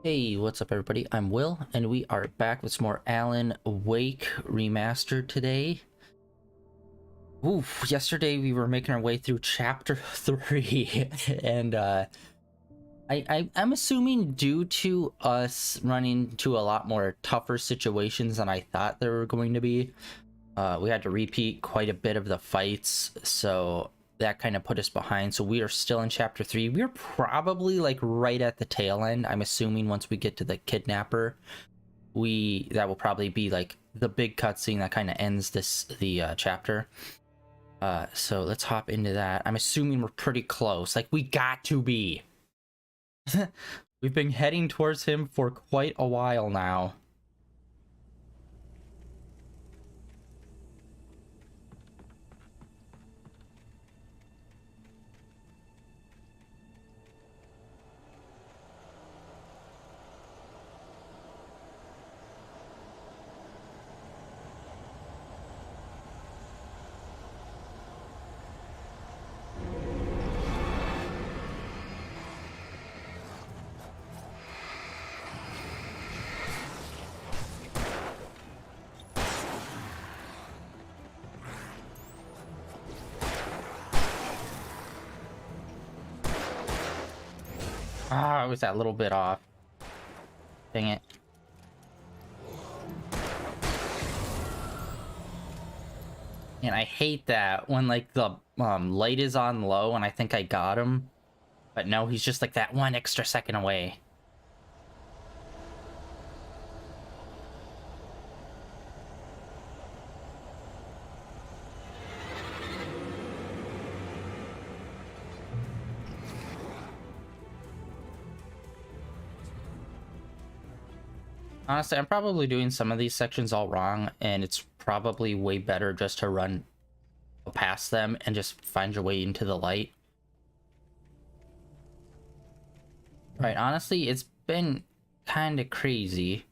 Hey, what's up everybody? I'm Will, and we are back with some more Alan Wake Remastered today. Oof, yesterday we were making our way through chapter 3, and I'm assuming due to us running into a lot more tougher situations than I thought there were going to be, we had to repeat quite a bit of the fights, so that kind of put us behind. So we are still in chapter 3. We're probably like right at the tail end. I'm assuming once we get to the kidnapper, that will probably be like the big cutscene that kind of ends the chapter. So let's hop into that. I'm assuming we're pretty close. Like, we got to be. We've been heading towards him for quite a while now. Ah, it was that little bit off. Dang it. And I hate that when like the light is on low and I think I got him, but no, he's just like that one extra second away. Honestly, I'm probably doing some of these sections all wrong, and it's probably way better just to run past them and just find your way into the light. Right, honestly, it's been kind of crazy.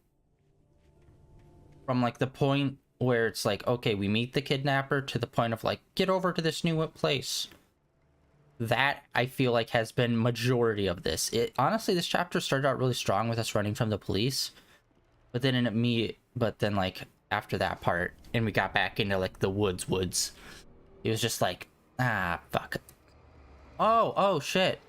From like the point where it's like, okay, we meet the kidnapper, to the point of like, get over to this new place. That, I feel like, has been majority of this. Honestly, this chapter started out really strong with us running from the police. But then like after that part, and we got back into like the woods, it was just like, ah, fuck. Oh shit.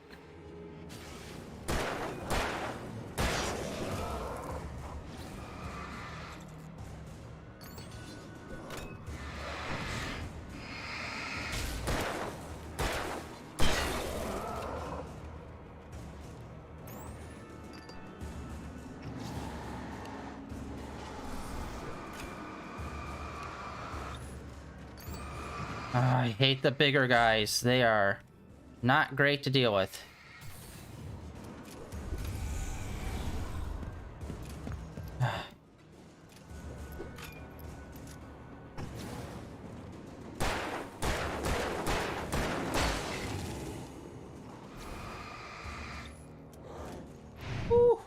I hate the bigger guys. They are not great to deal with. Woo.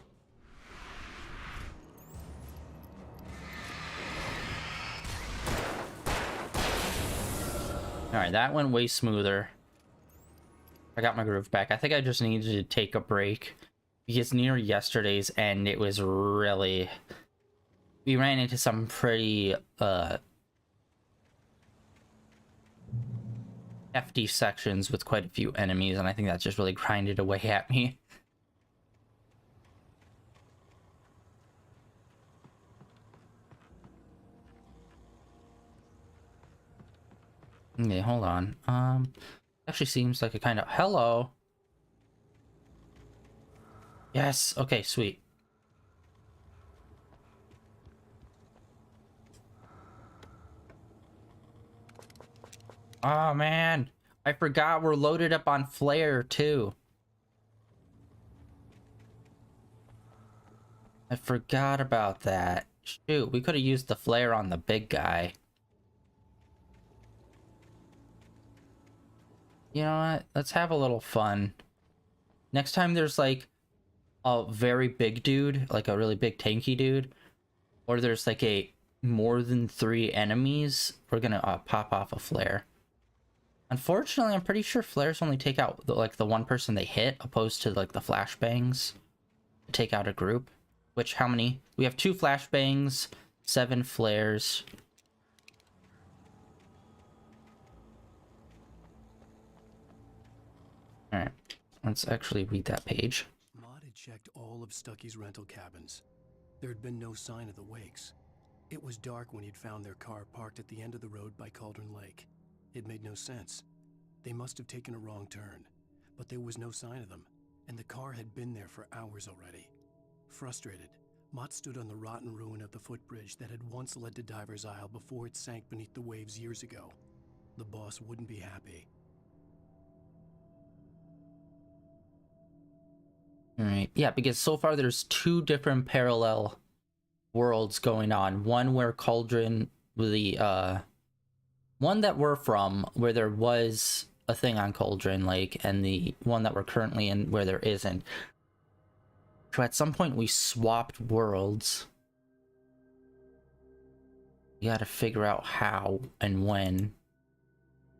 All right, that went way smoother. I got my groove back. I think I just needed to take a break because near yesterday's end, it was really... We ran into some pretty hefty sections with quite a few enemies, and I think that just really grinded away at me. Okay, hold on. Actually seems like a kind of... Hello! Yes, okay, sweet. Oh, man! I forgot we're loaded up on flare, too. I forgot about that. Shoot, we could have used the flare on the big guy. You know what? Let's have a little fun. Next time there's like a very big dude, like a really big tanky dude, or there's like a more than 3 enemies, we're gonna pop off a flare. Unfortunately, I'm pretty sure flares only take out like the one person they hit, opposed to like the flashbangs. to take out a group. Which, how many? We have 2 flashbangs, 7 flares. Alright, let's actually read that page. Maud had checked all of Stucky's rental cabins. There had been no sign of the Wakes. It was dark when he'd found their car parked at the end of the road by Cauldron Lake. It made no sense. They must have taken a wrong turn, but there was no sign of them, and the car had been there for hours already. Frustrated, Mott stood on the rotten ruin of the footbridge that had once led to Diver's Isle before it sank beneath the waves years ago. The boss wouldn't be happy. Alright, yeah, because so far there's 2 different parallel worlds going on. One where Cauldron, the one that we're from, where there was a thing on Cauldron Lake, and the one that we're currently in where there isn't. So at some point we swapped worlds. You gotta figure out how and when,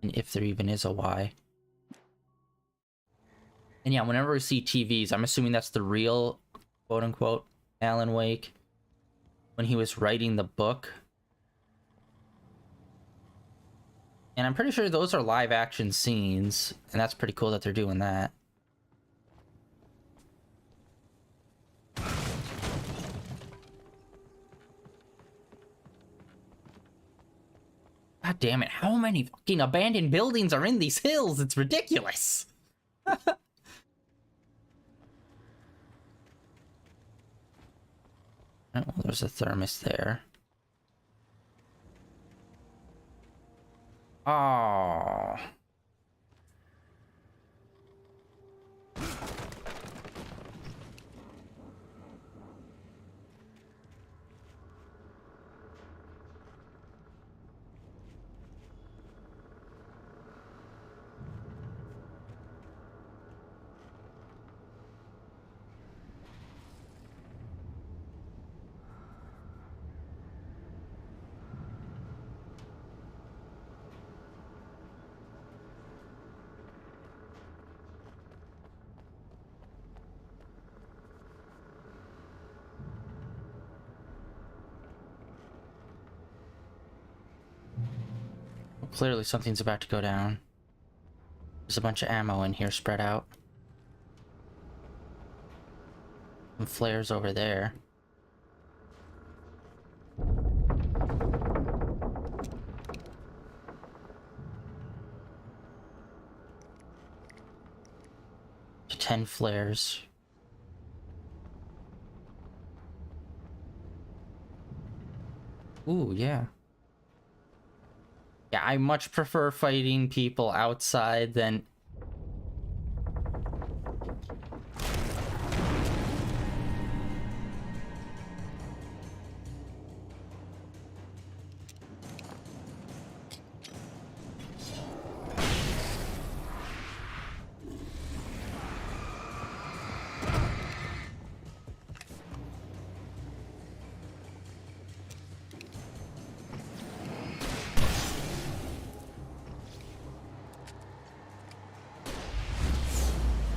and if there even is a why. And yeah, whenever we see TVs, I'm assuming that's the real, quote-unquote, Alan Wake, when he was writing the book. And I'm pretty sure those are live-action scenes, and that's pretty cool that they're doing that. God damn it, how many fucking abandoned buildings are in these hills? It's ridiculous! Oh, well, there's a thermos there. Oh. Clearly something's about to go down. There's a bunch of ammo in here spread out. Some flares over there. To 10 flares. Ooh, yeah. Yeah, I much prefer fighting people outside than...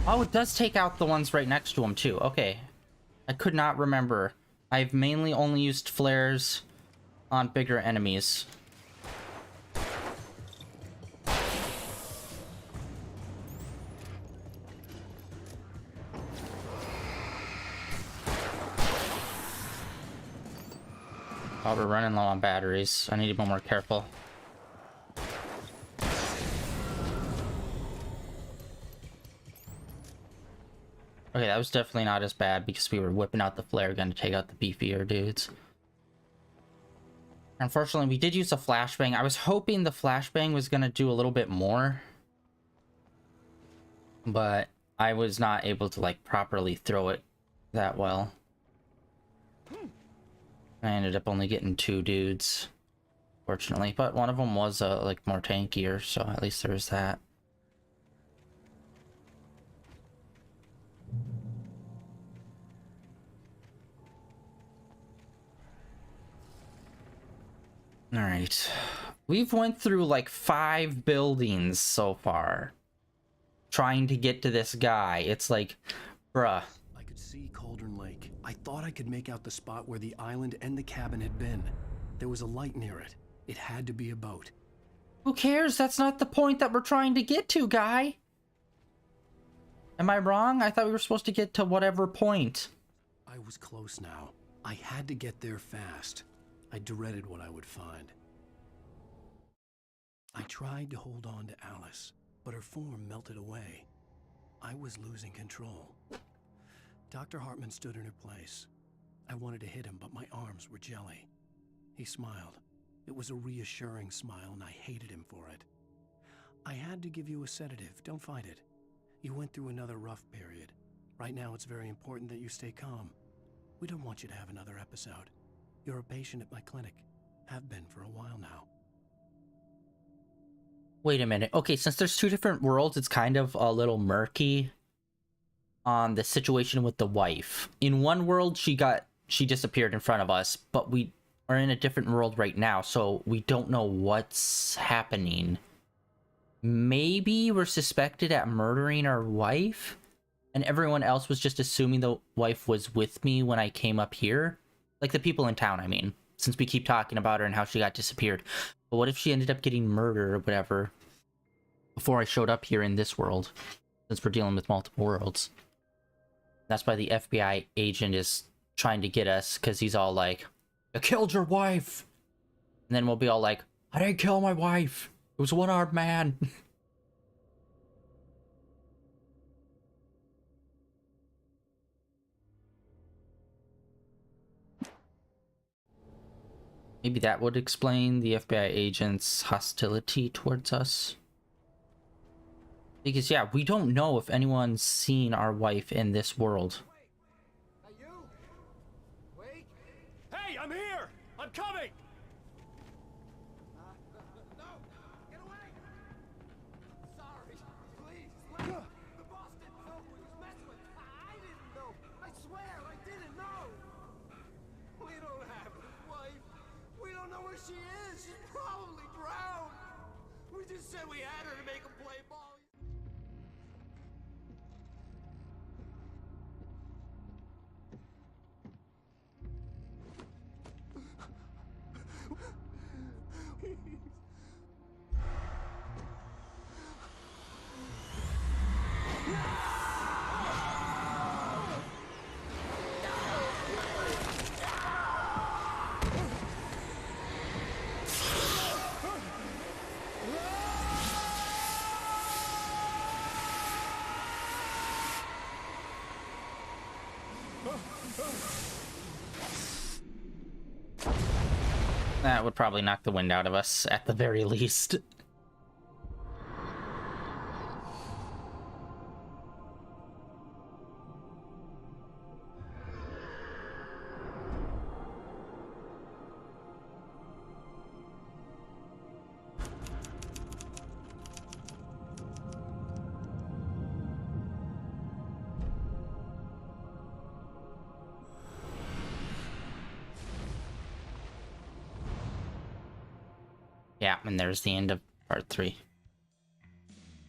Oh, it does take out the ones right next to him, too. Okay. I could not remember. I've mainly only used flares on bigger enemies. Oh, we're running low on batteries. I need to be more careful. Okay, that was definitely not as bad because we were whipping out the flare gun to take out the beefier dudes. Unfortunately, we did use a flashbang. I was hoping the flashbang was going to do a little bit more, but I was not able to, like, properly throw it that well. I ended up only getting 2 dudes, fortunately, but one of them was, like, more tankier, so at least there was that. All right, we've went through like 5 buildings so far trying to get to this guy. It's like, bruh. I could see see Cauldron Lake. I thought I could make out the spot where the island and the cabin had been. There was a light near it. It had to be a boat. Who cares? That's not the point that we're trying to get to, guy. Am I wrong? I thought we were supposed to get to whatever point. I was close now. I had to get there fast. I dreaded what I would find. I tried to hold on to Alice, but her form melted away. I was losing control. Dr. Hartman stood in her place. I wanted to hit him, but my arms were jelly. He smiled. It was a reassuring smile, and I hated him for it. I had to give you a sedative. Don't fight it. You went through another rough period. Right now, it's very important that you stay calm. We don't want you to have another episode. You're a patient at my clinic. Have been for a while now. Wait a minute. Okay, since there's two different worlds, it's kind of a little murky on the situation with the wife. In one world, she disappeared in front of us, but we are in a different world right now, so we don't know what's happening. Maybe we're suspected at murdering our wife, and everyone else was just assuming the wife was with me when I came up here. Like the people in town, I mean, since we keep talking about her and how she got disappeared. But what if she ended up getting murdered or whatever before I showed up here in this world, since we're dealing with multiple worlds? That's why the FBI agent is trying to get us, because he's all like, "I killed your wife!" And then we'll be all like, "I didn't kill my wife! It was a one-armed man!" Maybe that would explain the FBI agent's hostility towards us. Because, yeah, we don't know if anyone's seen our wife in this world. Hey, you! Wait! Hey, I'm here! I'm coming! No! Get away! Sorry, please, let me. The boss didn't know who he was messing with. I didn't know. I swear, I didn't know. We don't have his wife. We don't know where she is. She's probably drowned. We just said we had her to make him play ball. That would probably knock the wind out of us, at the very least. Yeah, and there's the end of part 3.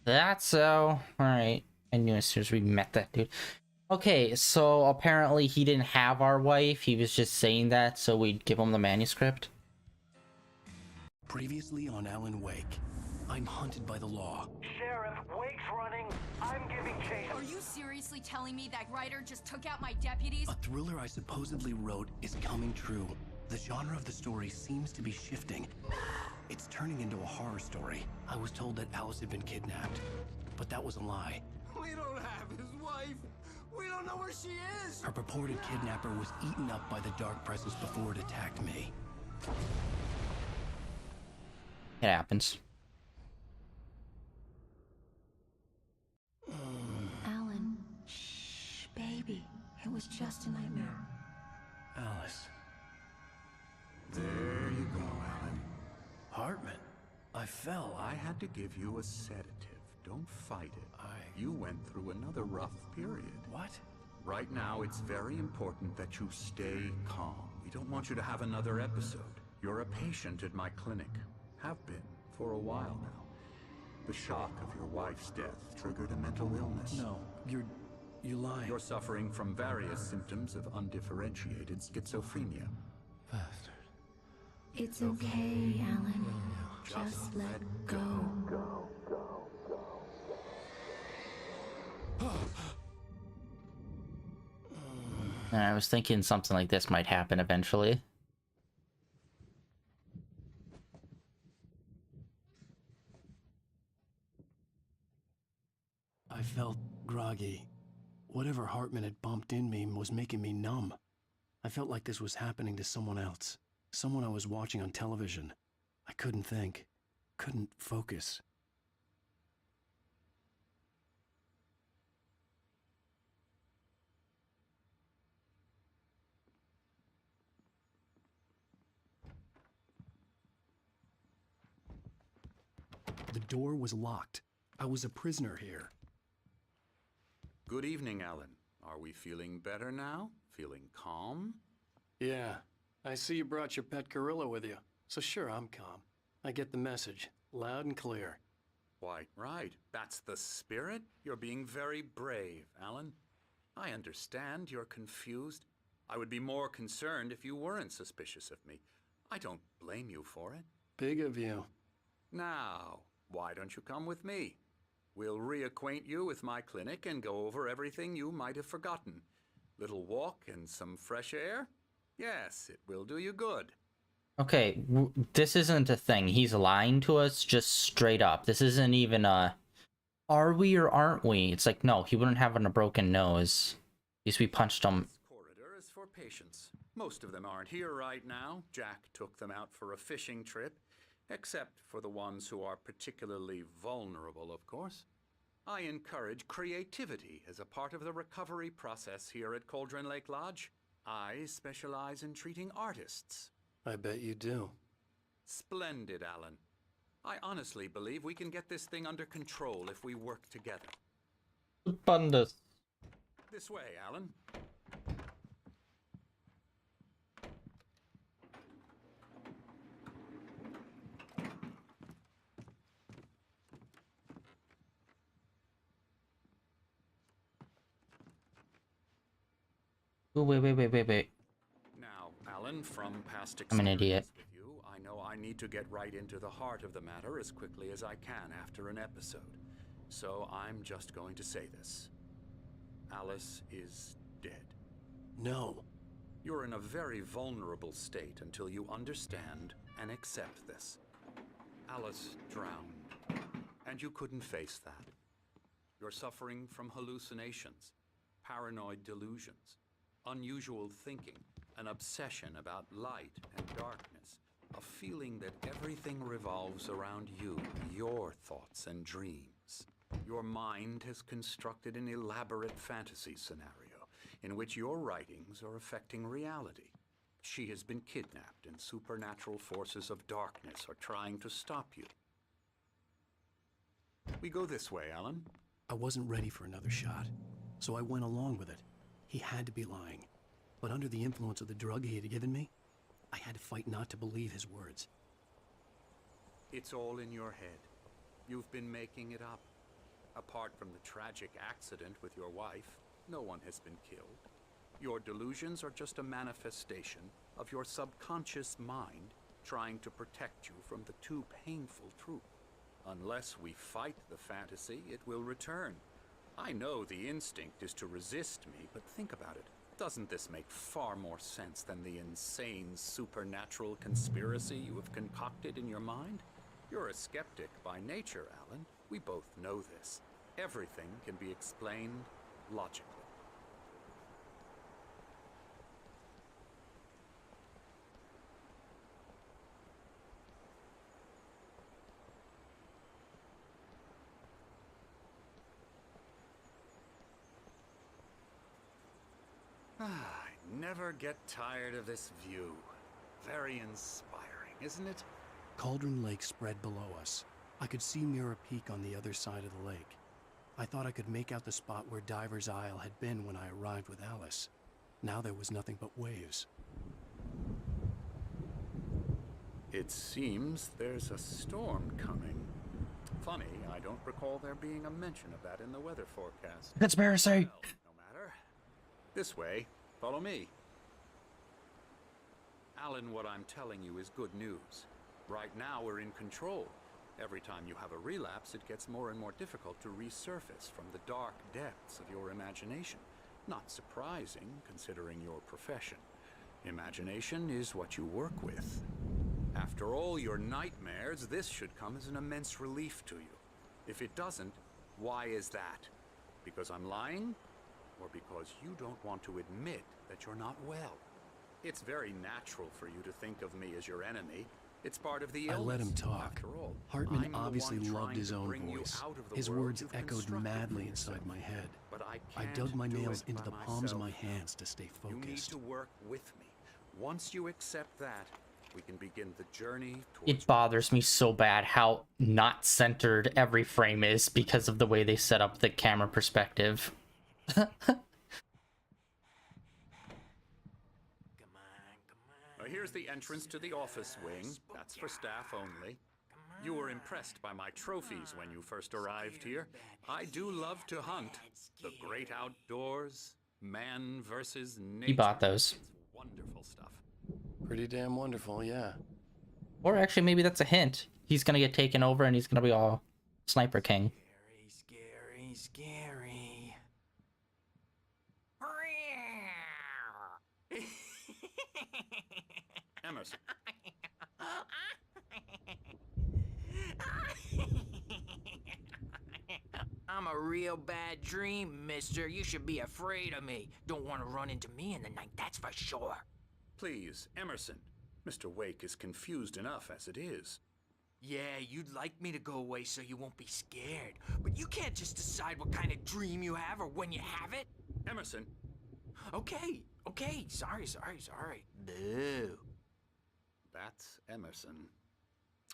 That's so... Alright. I knew as soon as we met that dude. Okay, so apparently he didn't have our wife. He was just saying that so we'd give him the manuscript. Previously on Alan Wake, I'm hunted by the law. Sheriff, Wake's running. I'm giving chase. Are you seriously telling me that writer just took out my deputies? A thriller I supposedly wrote is coming true. The genre of the story seems to be shifting. It's turning into a horror story. I was told that Alice had been kidnapped, but that was a lie. We don't have his wife. We don't know where she is. Her purported kidnapper was eaten up by the dark presence before it attacked me. It happens. Alan, shh, baby. It was just a nightmare. Alice. There you go, Alan. Hartman. I fell. I had to give you a sedative. Don't fight it. You went through another rough period. What? Right now, it's very important that you stay calm. We don't want you to have another episode. You're a patient at my clinic. Have been for a while now. The shock of your wife's death triggered a mental illness. No, you're You lie. You're suffering from various symptoms of undifferentiated schizophrenia. Bastard. It's okay, Alan. Just let go. And I was thinking something like this might happen eventually. I felt groggy. Whatever Hartman had bumped in me was making me numb. I felt like this was happening to someone else. Someone I was watching on television. I couldn't think. Couldn't focus. The door was locked. I was a prisoner here. Good evening, Alan. Are we feeling better now? Feeling calm? Yeah, I see you brought your pet gorilla with you. So sure, I'm calm. I get the message, loud and clear. Why, right. That's the spirit. You're being very brave, Alan. I understand you're confused. I would be more concerned if you weren't suspicious of me. I don't blame you for it. Big of you. Now, why don't you come with me? We'll reacquaint you with my clinic and go over everything you might have forgotten. Little walk and some fresh air? Yes, it will do you good. Okay, this isn't a thing. He's lying to us just straight up. This isn't even a, are we or aren't we? It's like, no, he wouldn't have a broken nose. At least we punched him. This corridor is for patients. Most of them aren't here right now. Jack took them out for a fishing trip, except for the ones who are particularly vulnerable, of course. I encourage creativity as a part of the recovery process here at Cauldron Lake Lodge. I specialize in treating artists. I bet you do. Splendid, Alan. I honestly believe we can get this thing under control if we work together. Stupendous. This way, Alan. Oh, wait. Now, Alan, from past I'm an experience idiot. with you, I know I need to get right into the heart of the matter as quickly as I can after an episode. So I'm just going to say this. Alice is dead. No. You're in a very vulnerable state until you understand and accept this. Alice drowned, and you couldn't face that. You're suffering from hallucinations, paranoid delusions, unusual thinking, an obsession about light and darkness, a feeling that everything revolves around you, your thoughts and dreams. Your mind has constructed an elaborate fantasy scenario in which your writings are affecting reality. She has been kidnapped and supernatural forces of darkness are trying to stop you. We go this way, Alan. I wasn't ready for another shot, so I went along with it. He had to be lying. But under the influence of the drug he had given me, I had to fight not to believe his words. It's all in your head. You've been making it up. Apart from the tragic accident with your wife, no one has been killed. Your delusions are just a manifestation of your subconscious mind trying to protect you from the too painful truth. Unless we fight the fantasy, it will return. I know the instinct is to resist me, but think about it. Doesn't this make far more sense than the insane supernatural conspiracy you have concocted in your mind? You're a skeptic by nature, Alan. We both know this. Everything can be explained logically. I never get tired of this view. Very inspiring, isn't it? Cauldron Lake spread below us. I could see Mirror Peak on the other side of the lake. I thought I could make out the spot where Diver's Isle had been when I arrived with Alice. Now there was nothing but waves. It seems there's a storm coming. Funny, I don't recall there being a mention of that in the weather forecast. Conspiracy! Well, no This way. Follow me. Alan, what I'm telling you is good news. Right now, we're in control. Every time you have a relapse, it gets more and more difficult to resurface from the dark depths of your imagination. Not surprising, considering your profession. Imagination is what you work with. After all your nightmares, this should come as an immense relief to you. If it doesn't, why is that? Because I'm lying? Or because you don't want to admit that you're not well? It's very natural for you to think of me as your enemy. It's part of the illness. I let him talk. After all, Hartman I'm the obviously one loved trying his to own bring you voice. out of the His world words you've echoed constructed madly for inside yourself. my head. But I I can't dug my do nails it into by the palms of my myself. hands to stay You need focused. to work with me. Once you accept that, we can begin the journey towards... It bothers me so bad how not centered every frame is because of the way they set up the camera perspective. Here's the entrance to the office wing. That's for staff only. You were impressed by my trophies when you first arrived here. I do love to hunt. The great outdoors, man versus nature. He bought those. It's wonderful stuff. Pretty damn wonderful, yeah. Or actually, maybe that's a hint. He's gonna get taken over and he's gonna be all Sniper King. Scary, scary. Emerson. I'm a real bad dream, mister. You should be afraid of me. Don't want to run into me in the night, that's for sure. Please, Emerson. Mr. Wake is confused enough as it is. Yeah, you'd like me to go away so you won't be scared. But you can't just decide what kind of dream you have or when you have it. Emerson. Okay. Sorry. Boo. That's Emerson.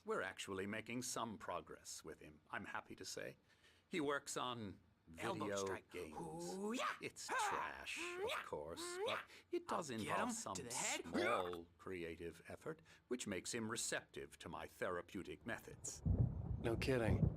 We're actually making some progress with him, I'm happy to say. He works on Elbow video strike. games. Ooh, yeah. It's trash, of course, but it does I'll get involve him some to the head. small creative effort, which makes him receptive to my therapeutic methods. No kidding.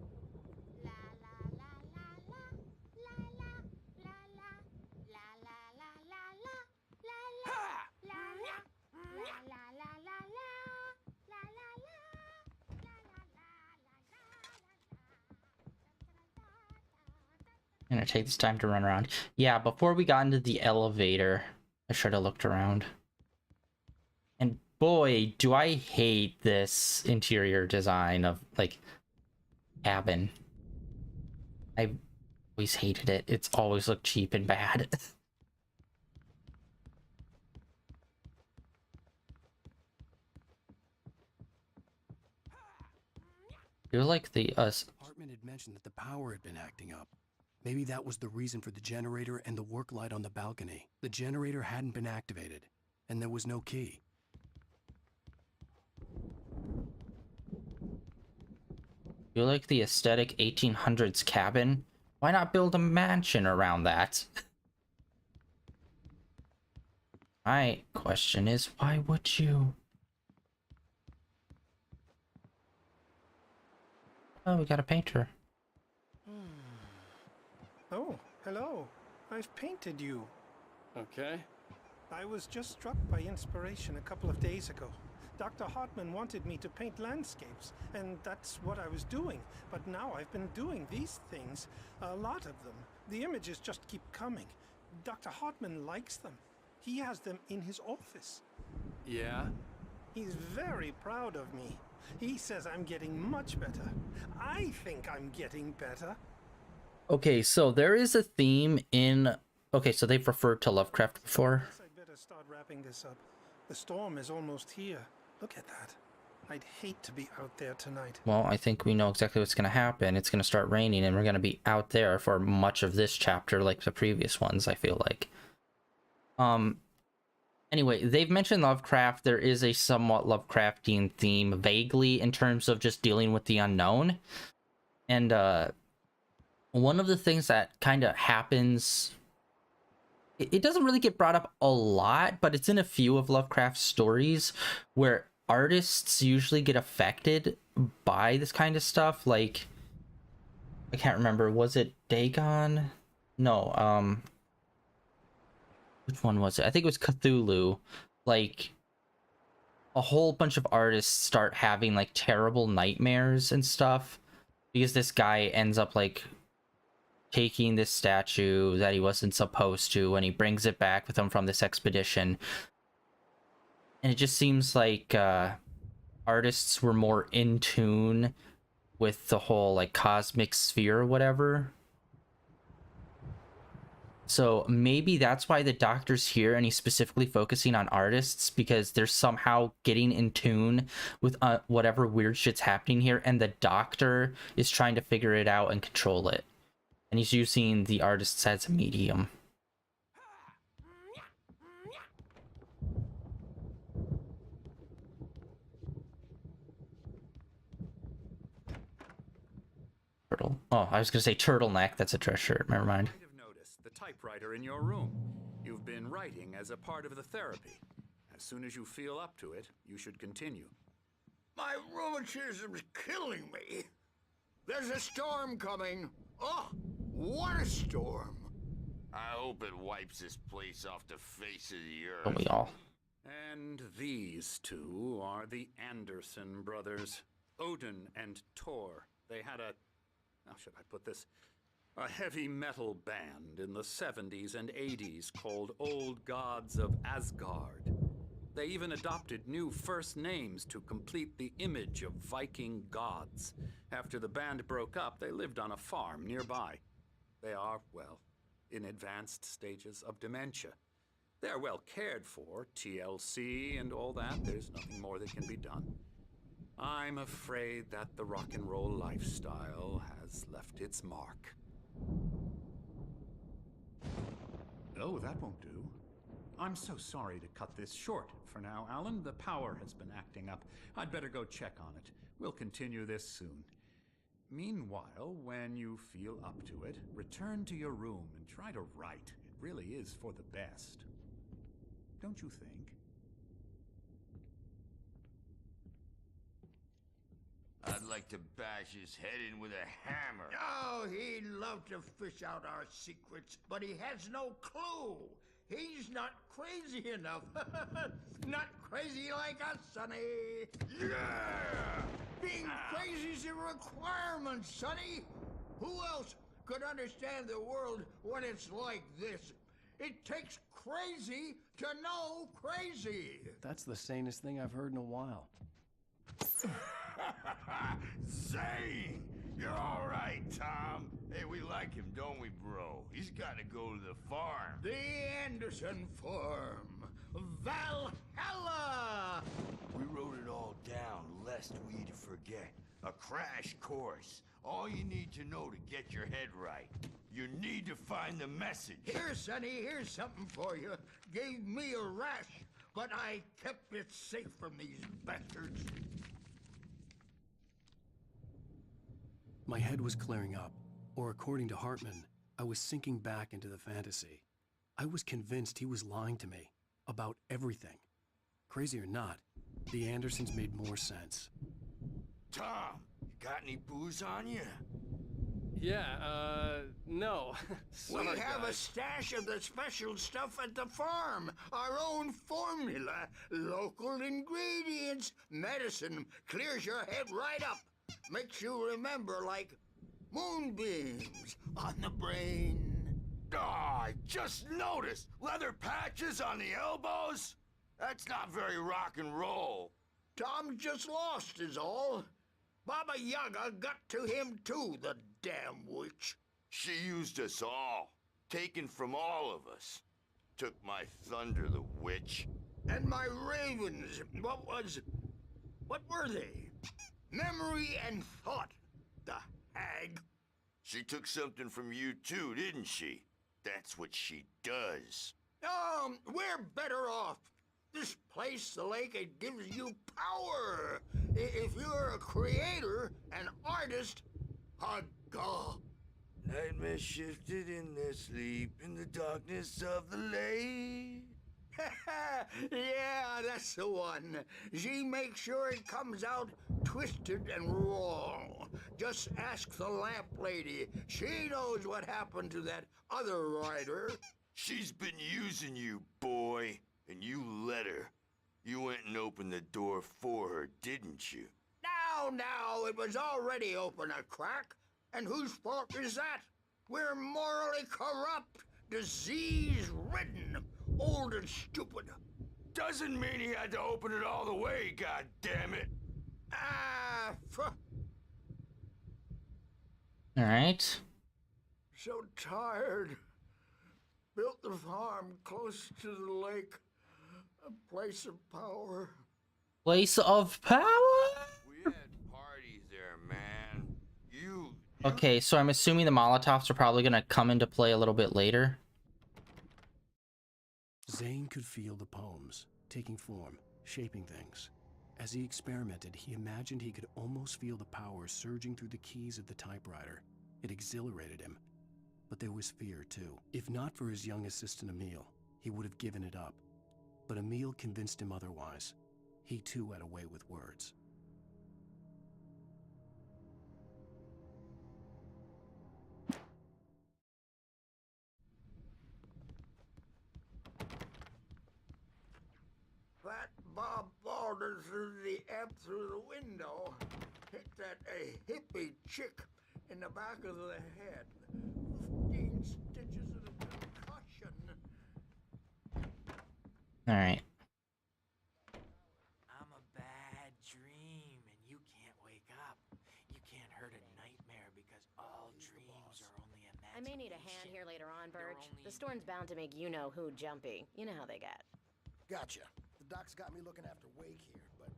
I'm gonna take this time to run around. Yeah, before we got into the elevator, I should have looked around. And boy, do I hate this interior design of, like, cabin. I always hated it. It's always looked cheap and bad. You're like the Hartman had mentioned that the power had been acting up. Maybe that was the reason for the generator and the work light on the balcony. The generator hadn't been activated, and there was no key. you like the aesthetic 1800s cabin. Why not build a mansion around that? My question is, why would you? Oh, we got a painter. Oh, hello. I've painted you. Okay. I was just struck by inspiration a couple of days ago. Dr. Hartman wanted me to paint landscapes, and that's what I was doing. But now I've been doing these things, a lot of them. The images just keep coming. Dr. Hartman likes them. He has them in his office. Yeah? He's very proud of me. He says I'm getting much better. I think I'm getting better. Okay, so there is a theme in... Okay, so they've referred to Lovecraft before. Guess I'd better start wrapping this up. The storm is almost here. Look at that. I'd hate to be out there tonight. Well, I think we know exactly what's going to happen. It's going to start raining, and we're going to be out there for much of this chapter, like the previous ones, I feel like. Anyway, they've mentioned Lovecraft. There is a somewhat Lovecraftian theme, vaguely, in terms of just dealing with the unknown. And, one of the things that kind of happens... It doesn't really get brought up a lot, but it's in a few of Lovecraft's stories where artists usually get affected by this kind of stuff. Like, I can't remember, was it Dagon? No, which one was it? I think it was Cthulhu. Like, a whole bunch of artists start having like terrible nightmares and stuff because this guy ends up like taking this statue that he wasn't supposed to, and he brings it back with him from this expedition. And it just seems like artists were more in tune with the whole like cosmic sphere or whatever. So maybe that's why the doctor's here and he's specifically focusing on artists, because they're somehow getting in tune with whatever weird shit's happening here, and the doctor is trying to figure it out and control it. And he's using the artists as a medium. Turtle. Oh, I was gonna say turtleneck. That's a dress shirt. Never mind. You might have noticed the typewriter in your room. You've been writing as a part of the therapy. As soon as you feel up to it, you should continue. My rheumatism's killing me. There's a storm coming. Oh, what a storm. I hope it wipes this place off the face of the earth. Don't we all? And these two are the Anderson brothers, Odin and Thor. They had a, how should I put this? A heavy metal band in the 70s and 80s called Old Gods of Asgard. They even adopted new first names to complete the image of Viking gods. After the band broke up, they lived on a farm nearby. They are, well, in advanced stages of dementia. They're well cared for, TLC and all that. There's nothing more that can be done. I'm afraid that the rock and roll lifestyle has left its mark. Oh, that won't do. I'm so sorry to cut this short for now, Alan. The power has been acting up. I'd better go check on it. We'll continue this soon. Meanwhile, when you feel up to it, return to your room and try to write. It really is for the best. Don't you think? I'd like to bash his head in with a hammer. Oh, he'd love to fish out our secrets, but he has no clue. He's not crazy enough. Not crazy like us, Sonny. Yeah! Being crazy's a requirement, Sonny. Who else could understand the world when it's like this? It takes crazy to know crazy. That's the sanest thing I've heard in a while. Zane! You're all right, Tom. Hey, we like him, don't we, bro? He's got to go to the farm. The Anderson Farm. Valhalla! We wrote it all down, lest we forget. A crash course. All you need to know to get your head right. You need to find the message. Here, Sonny, here's something for you. Gave me a rash, but I kept it safe from these bastards. My head was clearing up, or according to Hartman, I was sinking back into the fantasy. I was convinced he was lying to me about everything. Crazy or not, the Andersons made more sense. Tom, you got any booze on you? Yeah, no. We Sorry, have a guys. stash of the special stuff at the farm. Our own formula. Local ingredients. Medicine clears your head right up. Makes you remember like moonbeams on the brain. Oh, I just noticed. Leather patches on the elbows? That's not very rock and roll. Tom just lost is all. Baba Yaga got to him too, the damn witch. She used us all. Taken from all of us. Took my thunder, the witch. And my ravens, what were they? Memory and thought, the hag. She took something from you too, didn't she? That's what she does. We're better off. This place, the lake, it gives you power. If you're a creator, an artist, a god. Nightmare shifted in their sleep in the darkness of the lake. Yeah, that's the one. She makes sure it comes out twisted and wrong. Just ask the lamp lady. She knows what happened to that other writer. She's been using you, boy, and you let her. You went and opened the door for her, didn't you? Now, it was already open a crack. And whose fault is that? We're morally corrupt, disease-ridden, old and stupid. Doesn't mean he had to open it all the way, goddammit. All right. So tired. Built the farm close to the lake. A place of power. Place of power? We had parties there, man. You Okay, so I'm assuming the Molotovs are probably gonna come into play a little bit later. Zane could feel the poems, taking form, shaping things. As he experimented, he imagined he could almost feel the power surging through the keys of the typewriter. It exhilarated him. But there was fear, too. If not for his young assistant Emil, he would have given it up. But Emil convinced him otherwise. He, too, had a way with words. That Bob Balder threw the amp through the window. Hit that hippie chick in the back of the head. 15 stitches and a concussion. All right. I'm a bad dream, and you can't wake up. You can't hurt a nightmare because all dreams are only imagination. I may need a hand here later on, Birch. The storm's bound to make you-know-who jumpy. You know how they get. Gotcha. The doc's got me looking after Wake here, but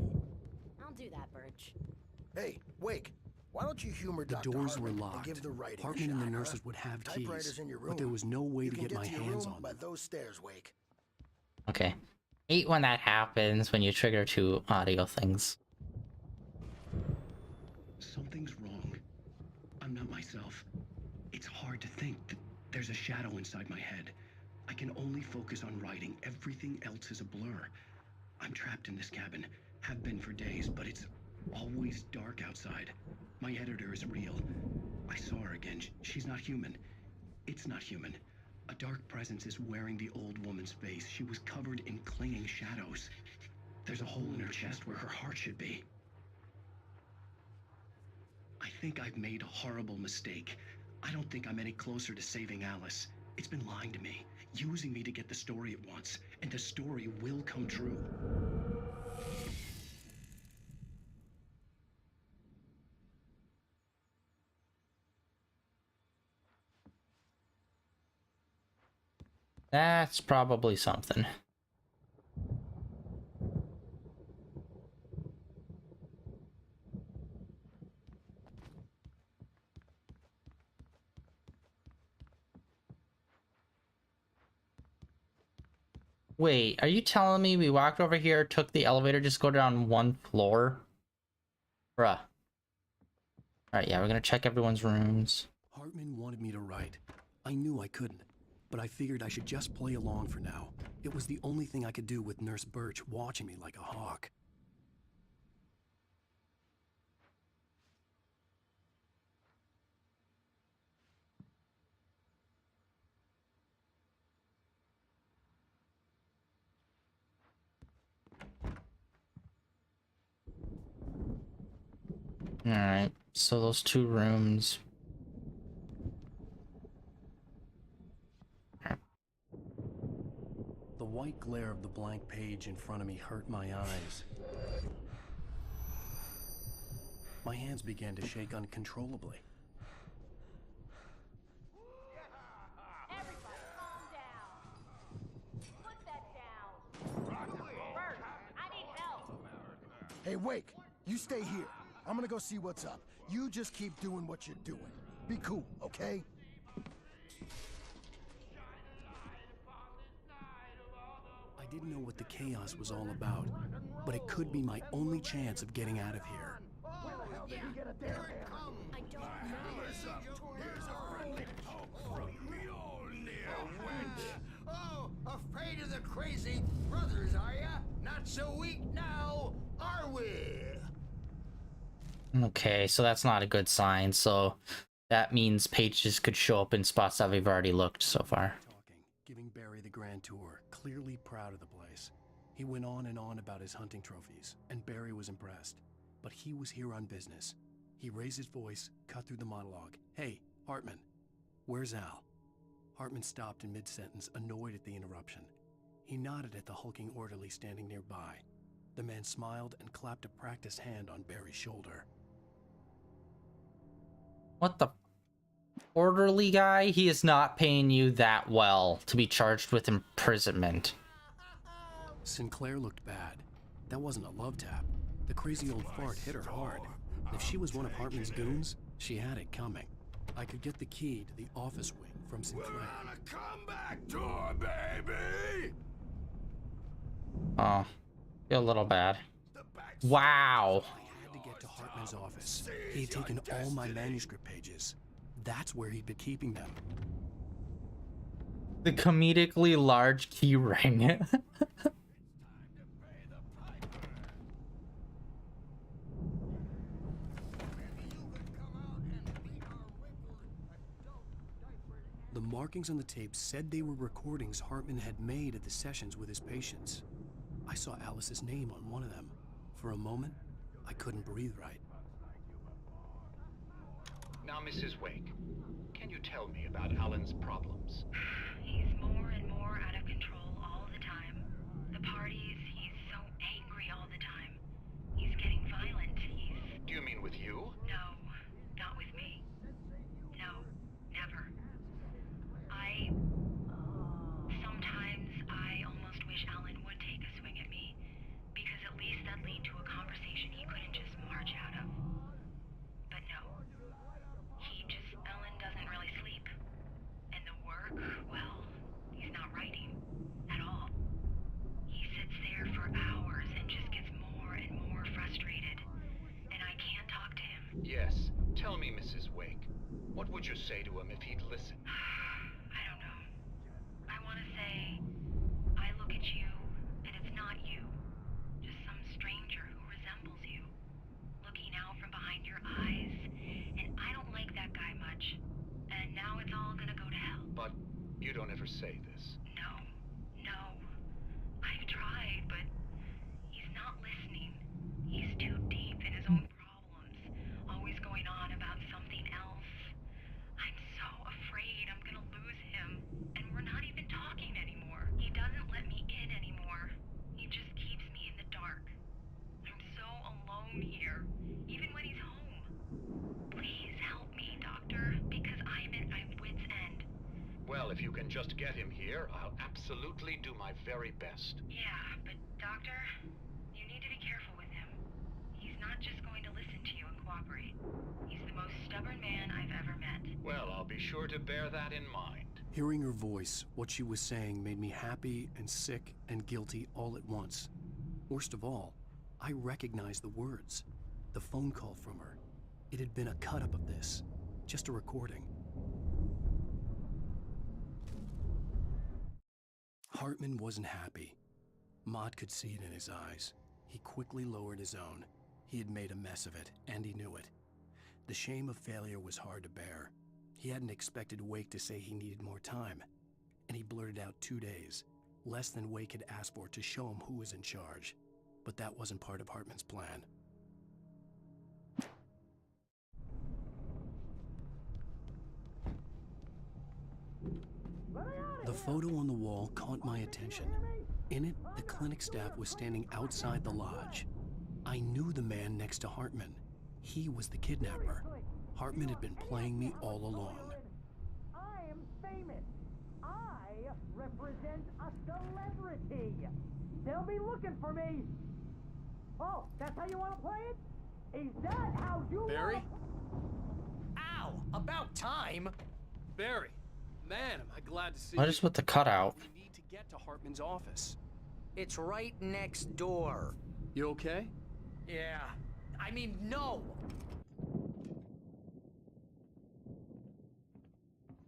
rowdy. I'll do that, Birch. Hey, Wake. Why don't you humor The Dr. doors were Hartman locked. and give the writing Hartman a and the shot, nurses huh? would have Typewriter's keys, in your room. but there was no way You to can get my to your hands room on by them. those stairs, Wake. Okay. Hate when that happens when you trigger two audio things. Something's wrong. I'm not myself. It's hard to think that there's a shadow inside my head. I can only focus on writing. Everything else is a blur. I'm trapped in this cabin. Have been for days, but it's always dark outside. My editor is real. I saw her again. She's not human. It's not human. A dark presence is wearing the old woman's face. She was covered in clinging shadows. There's a hole in her chest where her heart should be. I think I've made a horrible mistake. I don't think I'm any closer to saving Alice. It's been lying to me, using me to get the story it wants, and the story will come true. That's probably something. Wait, are you telling me we walked over here, took the elevator, just go down one floor? Bruh. Alright, yeah, we're gonna check everyone's rooms. Hartman wanted me to write. I knew I couldn't, but I figured I should just play along for now. It was the only thing I could do with Nurse Birch watching me like a hawk. Alright, so those two rooms. The white glare of the blank page in front of me hurt my eyes. My hands began to shake uncontrollably. Everybody, calm down. Put that down. Birch, I need help. Hey, Wake, you stay here. I'm gonna go see what's up. You just keep doing what you're doing. Be cool, okay? I didn't know what the chaos was all about, but it could be my only chance of getting out of here. Where the hell did he get a damn hammer? I don't know. Here's a friendly poke from Mjolnir, wench. Oh, afraid of the crazy brothers, are ya? Not so weak now, are we? Okay, so that's not a good sign, so that means pages could show up in spots that we've already looked so far. Talking, giving Barry the grand tour, clearly proud of the place. He went on and on about his hunting trophies, and Barry was impressed. But he was here on business. He raised his voice, cut through the monologue. Hey, Hartman, where's Al? Hartman stopped in mid-sentence, annoyed at the interruption. He nodded at the hulking orderly standing nearby. The man smiled and clapped a practiced hand on Barry's shoulder. What the? Orderly guy? He is not paying you that well to be charged with imprisonment. Sinclair looked bad. That wasn't a love tap. The crazy old fart hit her hard. If she was one of Hartman's goons, she had it coming. I could get the key to the office wing from Sinclair. We're on a comeback tour, baby! Oh, feel a little bad. Wow. I had to get to Hartman's office. He had taken all my manuscript pages. That's where he'd been keeping them. The comedically large key ring. The markings on the tape said they were recordings Hartman had made at the sessions with his patients. I saw Alice's name on one of them. For a moment, I couldn't breathe right. Now, Mrs. Wake, can you tell me about Alan's problems? He's more and more out of control all the time. The parties, he's so angry all the time. He's getting violent. Do you mean with you? No, not with me. No, never. Sometimes I almost wish Alan would take a swing at me, because at least that'd lead to a conversation he couldn't just march out of. But no. Alan doesn't really sleep. And the work, well, he's not writing at all. He sits there for hours and just gets more and more frustrated. And I can't talk to him. Yes. Tell me, Mrs. Wake, what would you say to him if he'd listen? I don't know. I want to say, I look at you, and it's not you. Just some stranger who resembles you. Looking out from behind your eyes, and I don't like that guy much. And now it's all gonna go to hell. But you don't ever say this. No. I've tried, but he's not listening. He's too deep in his own problems, always going on about something else. I'm so afraid I'm gonna lose him, and we're not even talking anymore. He doesn't let me in anymore. He just keeps me in the dark. I'm so alone here, even when he's home. Please help me, Doctor, because I'm at my wit's end. Well, if you can just get him here, I'll absolutely do my very best. Yeah, but Doctor, you need to be careful with him. He's not just going to listen to you and cooperate. He's the most stubborn man I've ever met. Well, I'll be sure to bear that in mind. Hearing her voice, what she was saying made me happy and sick and guilty all at once. Worst of all, I recognized the words. The phone call from her. It had been a cut-up of this. Just a recording. Hartman wasn't happy. Maud could see it in his eyes. He quickly lowered his own. He had made a mess of it, and he knew it. The shame of failure was hard to bear. He hadn't expected Wake to say he needed more time. And he blurted out 2 days, less than Wake had asked for, to show him who was in charge. But that wasn't part of Hartman's plan. The photo on the wall caught my attention. In it, the clinic staff was standing outside the lodge. I knew the man next to Hartman. He was the kidnapper. Hartman had been playing me all along. I am famous. I represent a celebrity. They'll be looking for me. Oh, that's how you want to play it? Is that how you Barry? Ow! About time! Barry! Man, am I glad to see What is with the cutout? We need to get to Hartman's office. It's right next door. You okay? Yeah. I mean, no!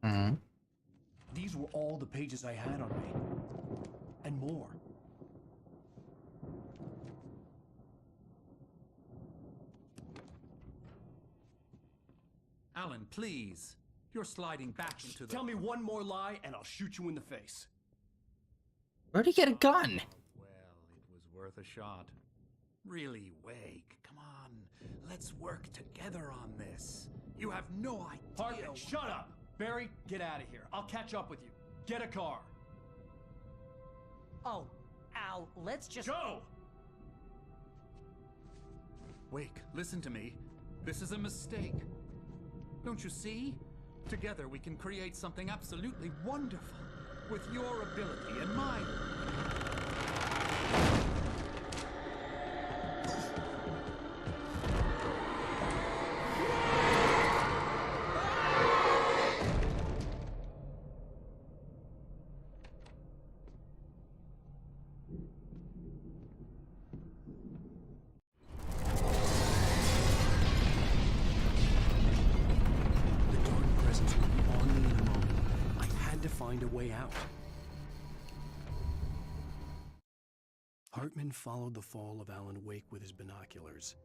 Mm-hmm. These were all the pages I had on me. And more. Alan, please. You're sliding back into the... Tell me one more lie and I'll shoot you in the face. Where'd he get a gun? Well, it was worth a shot. Really, Wake, come on. Let's work together on this. You have no idea... Hartman, shut up! Barry, get out of here. I'll catch up with you. Get a car. Oh, Al, let's just... Go! Wake, listen to me. This is a mistake. Don't you see? Together we can create something absolutely wonderful. With your ability and mine. The dark presence would be on me in a moment. I had to find a way out. Hartman followed the fall of Alan Wake with his binoculars.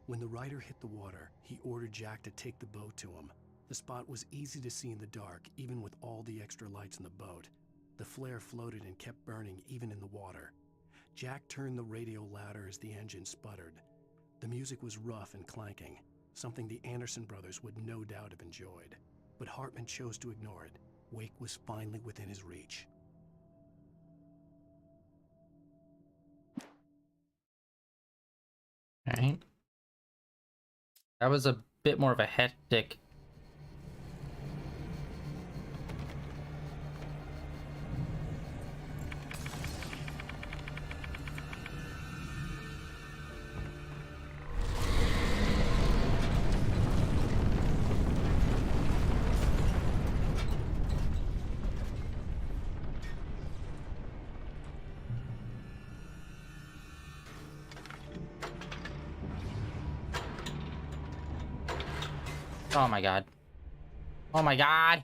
When the rider hit the water, he ordered Jack to take the boat to him. The spot was easy to see in the dark, even with all the extra lights in the boat. The flare floated and kept burning even in the water. Jack turned the radio louder as the engine sputtered. The music was rough and clanking, something the Anderson brothers would no doubt have enjoyed. But Hartman chose to ignore it. Wake was finally within his reach. Alright. That was a bit more of a hectic... Oh my god. Oh my god!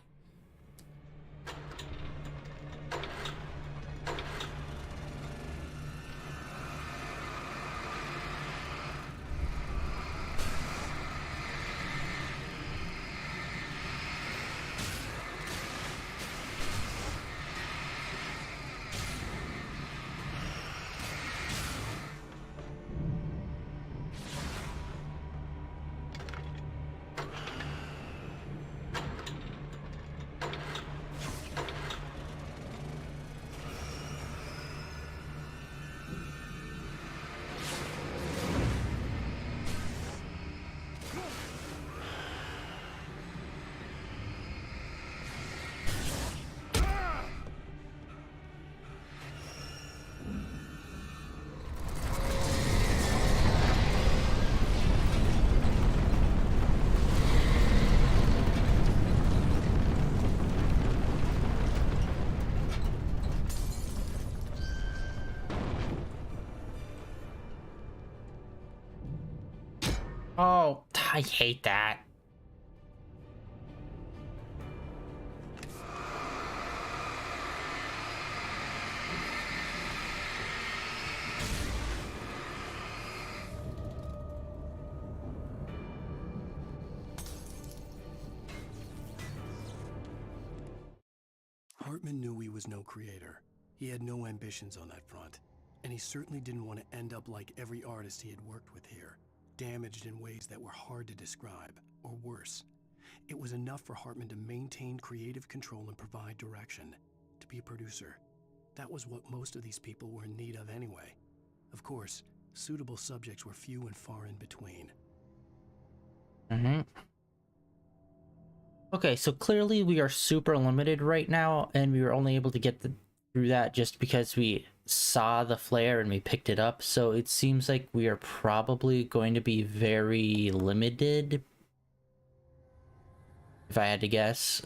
Oh, I hate that. Hartman knew he was no creator. He had no ambitions on that front, and he certainly didn't want to end up like every artist he had worked with here, damaged in ways that were hard to describe, or worse. It was enough for Hartman to maintain creative control and provide direction, to be a producer. That was what most of these people were in need of anyway. Of course, suitable subjects were few and far in between. Okay, so clearly we are super limited right now, and we were only able to get through that just because we saw the flare and we picked it up. So it seems like we are probably going to be very limited, if I had to guess.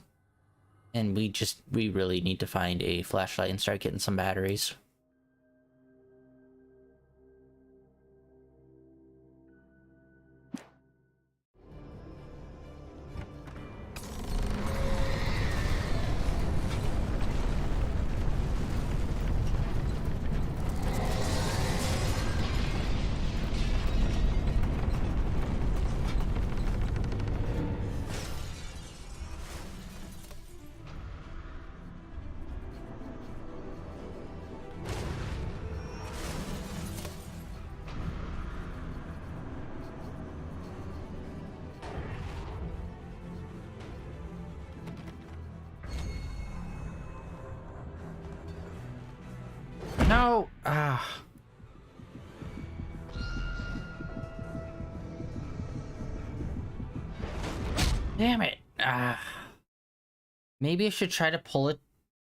And we really need to find a flashlight and start getting some batteries. No! Ah. Damn it. Ah. Maybe I should try to pull it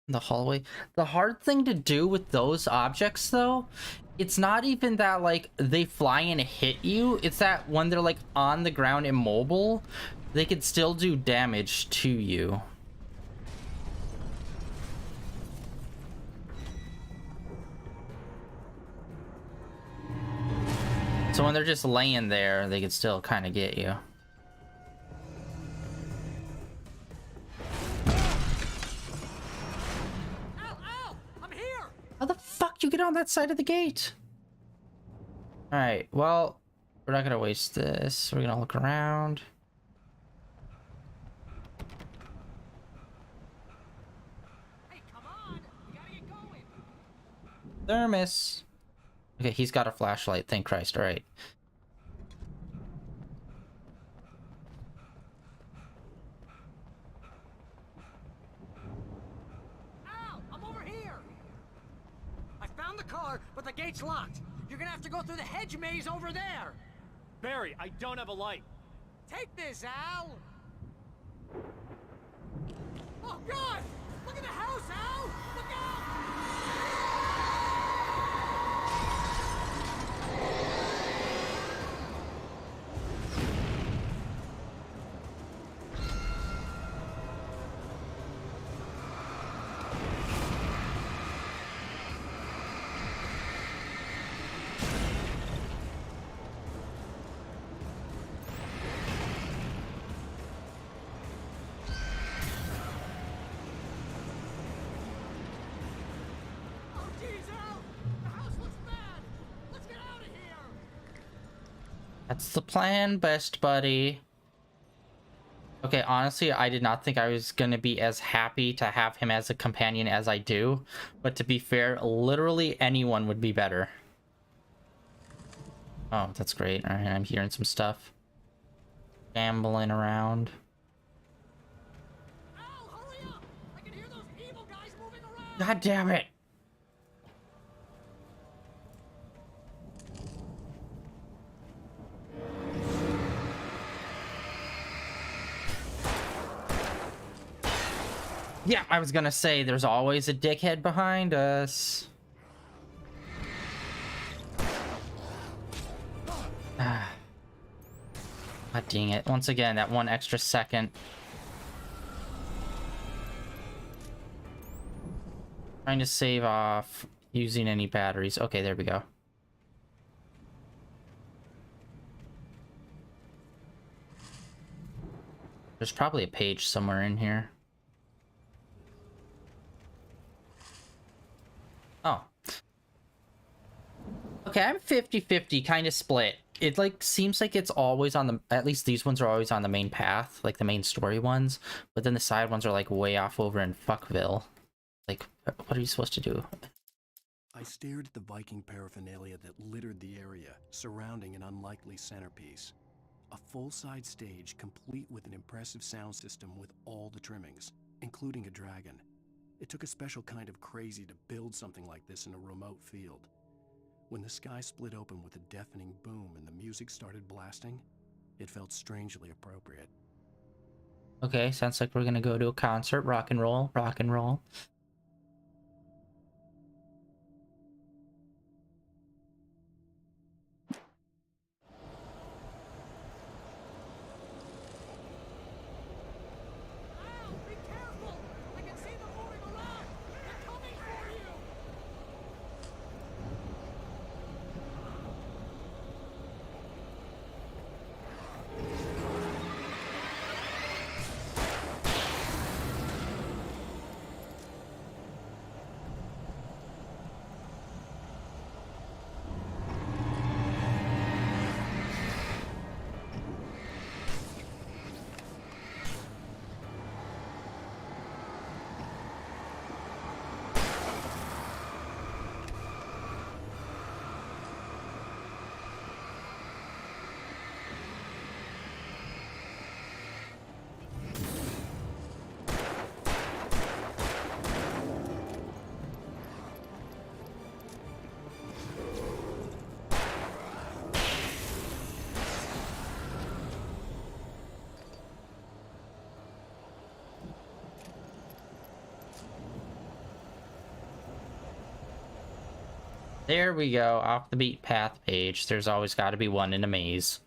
in the hallway. The hard thing to do with those objects, though, it's not even that, like, they fly and hit you. It's that when they're, like, on the ground immobile, they could still do damage to you. So when they're just laying there, they could still kind of get you. Ow! I'm here! How the fuck you get on that side of the gate? Alright, well, we're not gonna waste this. We're gonna look around. Hey, come on! We gotta get going! Thermos. Okay, he's got a flashlight. Thank Christ. Alright. Al, I'm over here! I found the car, but the gate's locked. You're gonna have to go through the hedge maze over there! Barry, I don't have a light. Take this, Al! Oh, God! Look at the house, Al! Look out! Oh, jeez, Al! The house looks bad! Let's get out of here! That's the plan, best buddy. Okay, honestly, I did not think I was gonna be as happy to have him as a companion as I do. But to be fair, literally anyone would be better. Oh, that's great. Alright, I'm hearing some stuff. Gambling around. Al, hurry up! I can hear those evil guys moving around! God damn it! Yeah, I was gonna say, there's always a dickhead behind us. Ah. God dang it. Once again, that one extra second. Trying to save off using any batteries. Okay, there we go. There's probably a page somewhere in here. Oh. Okay, I'm 50-50, kind of split. It, like, seems like it's always on the... At least these ones are always on the main path, like the main story ones. But then the side ones are, like, way off over in Fuckville. Like, what are you supposed to do? I stared at the Viking paraphernalia that littered the area, surrounding an unlikely centerpiece. A full-side stage complete with an impressive sound system with all the trimmings, including a dragon. It took a special kind of crazy to build something like this in a remote field. When the sky split open with a deafening boom and the music started blasting, it felt strangely appropriate. Okay, sounds like we're gonna go to a concert. Rock and roll, rock and roll. Al, be careful! I can see them moving around! They're coming for you! There we go, off the beat path page. There's always got to be one in a maze.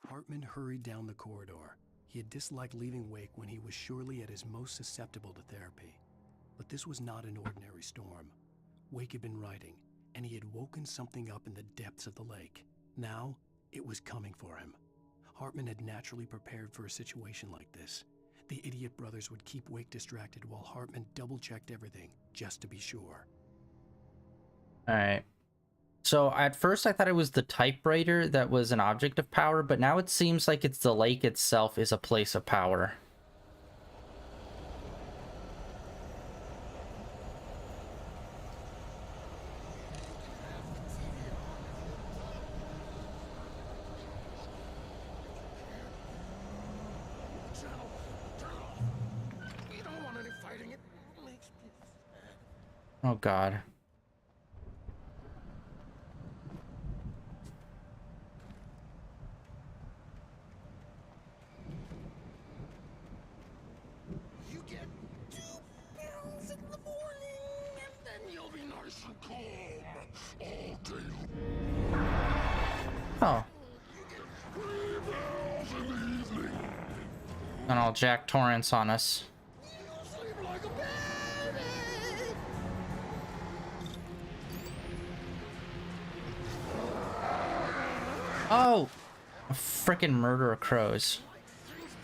Hartman hurried down the corridor. He had disliked leaving Wake when he was surely at his most susceptible to therapy. But this was not an ordinary storm. Wake had been writing, and he had woken something up in the depths of the lake. Now, it was coming for him. Hartman had naturally prepared for a situation like this. The idiot brothers would keep Wake distracted while Hartman double-checked everything, just to be sure. Alright. So at first I thought it was the typewriter that was an object of power, but now it seems like it's the lake itself is a place of power. We don't want any fighting. It makes me sad. Oh god. You get 2 pills in the morning, and then you'll be nice and calm all day. Oh. You get 3 pills in the evening. And all Jack Torrance on us. You sleep like a baby. Oh! A frickin' murder of crows.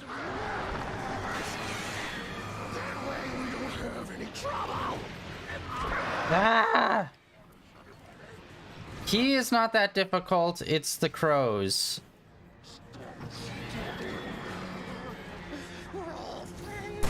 That way we don't have any trouble. Ah! He is not that difficult, it's the crows. We're all friends.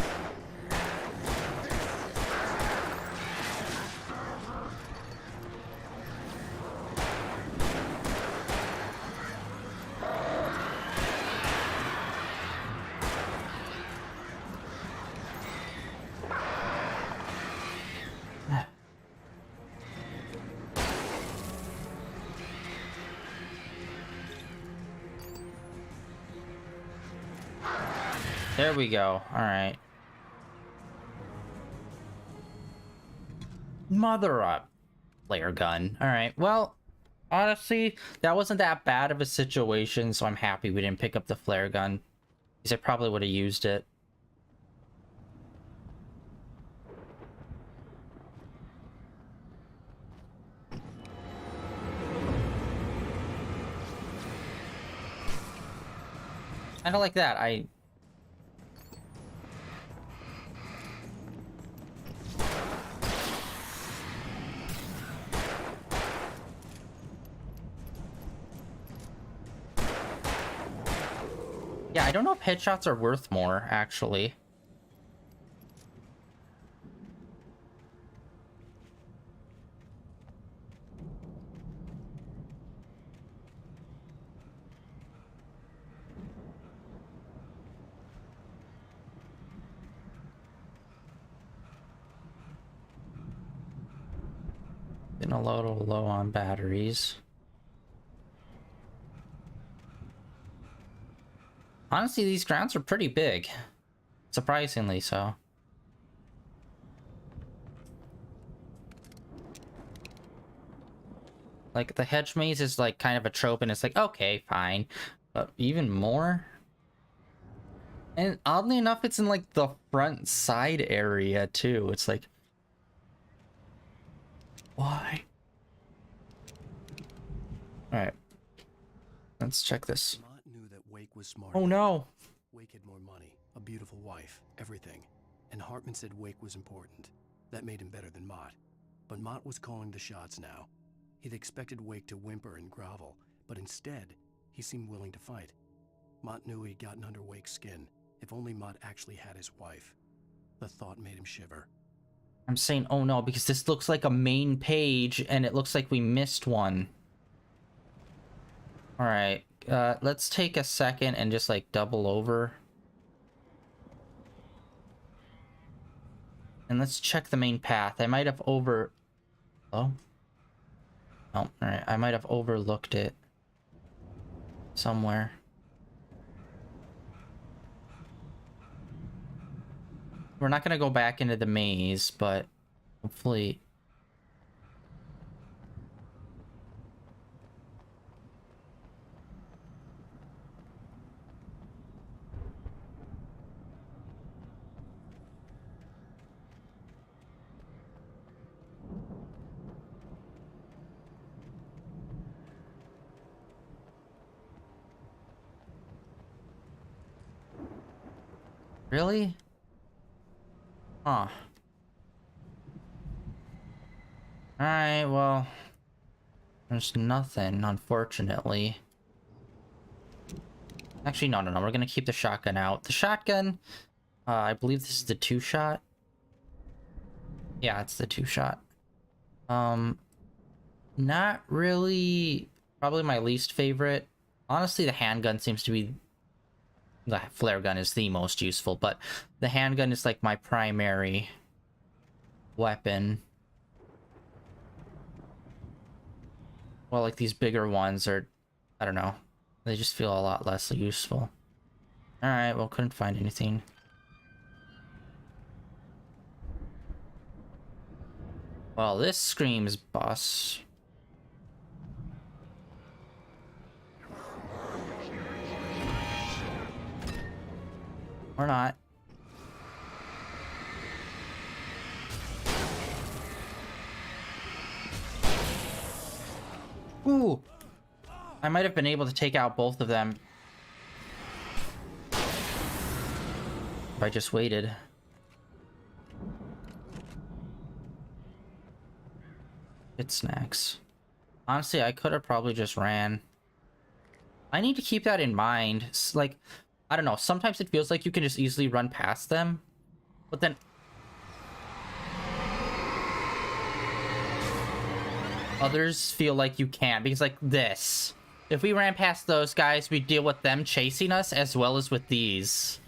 There we go. Alright. Mother up. Flare gun. Alright, well, honestly, that wasn't that bad of a situation, so I'm happy we didn't pick up the flare gun. Because I probably would have used it. Kind of like that. Yeah, I don't know if headshots are worth more, actually. Been a little low on batteries. Honestly, these grounds are pretty big. Surprisingly so. Like, the hedge maze is like kind of a trope and it's like, okay, fine. But even more? And oddly enough, it's in like the front side area too. It's like, why? Alright. Let's check this. Mott knew that Wake was smart. Oh no! Wake had more money, a beautiful wife, everything. And Hartman said Wake was important. That made him better than Mott. But Mott was calling the shots now. He'd expected Wake to whimper and grovel, but instead, he seemed willing to fight. Mott knew he'd gotten under Wake's skin. If only Mott actually had his wife. The thought made him shiver. I'm saying oh no because this looks like a main page and it looks like we missed one. Alright, let's take a second and just like double over. And let's check the main path. I might have oh? Oh, alright, I might have overlooked it somewhere. We're not gonna go back into the maze, but hopefully... Really? Huh. Alright, well... There's nothing, unfortunately. Actually, no. We're gonna keep the shotgun out. The shotgun... I believe this is the 2-shot. Yeah, it's the 2-shot. Not really... Probably my least favorite. Honestly, the handgun seems to be... The flare gun is the most useful, but the handgun is like my primary weapon. Well, like these bigger ones are... I don't know. They just feel a lot less useful. Alright, well, couldn't find anything. Well, this screams boss. Or not. Ooh! I might have been able to take out both of them if I just waited. It's snacks. Honestly, I could have probably just ran. I need to keep that in mind. Like, I don't know. Sometimes it feels like you can just easily run past them. But then... Others feel like you can't. Because like this. If we ran past those guys, we deal with them chasing us as well as with these.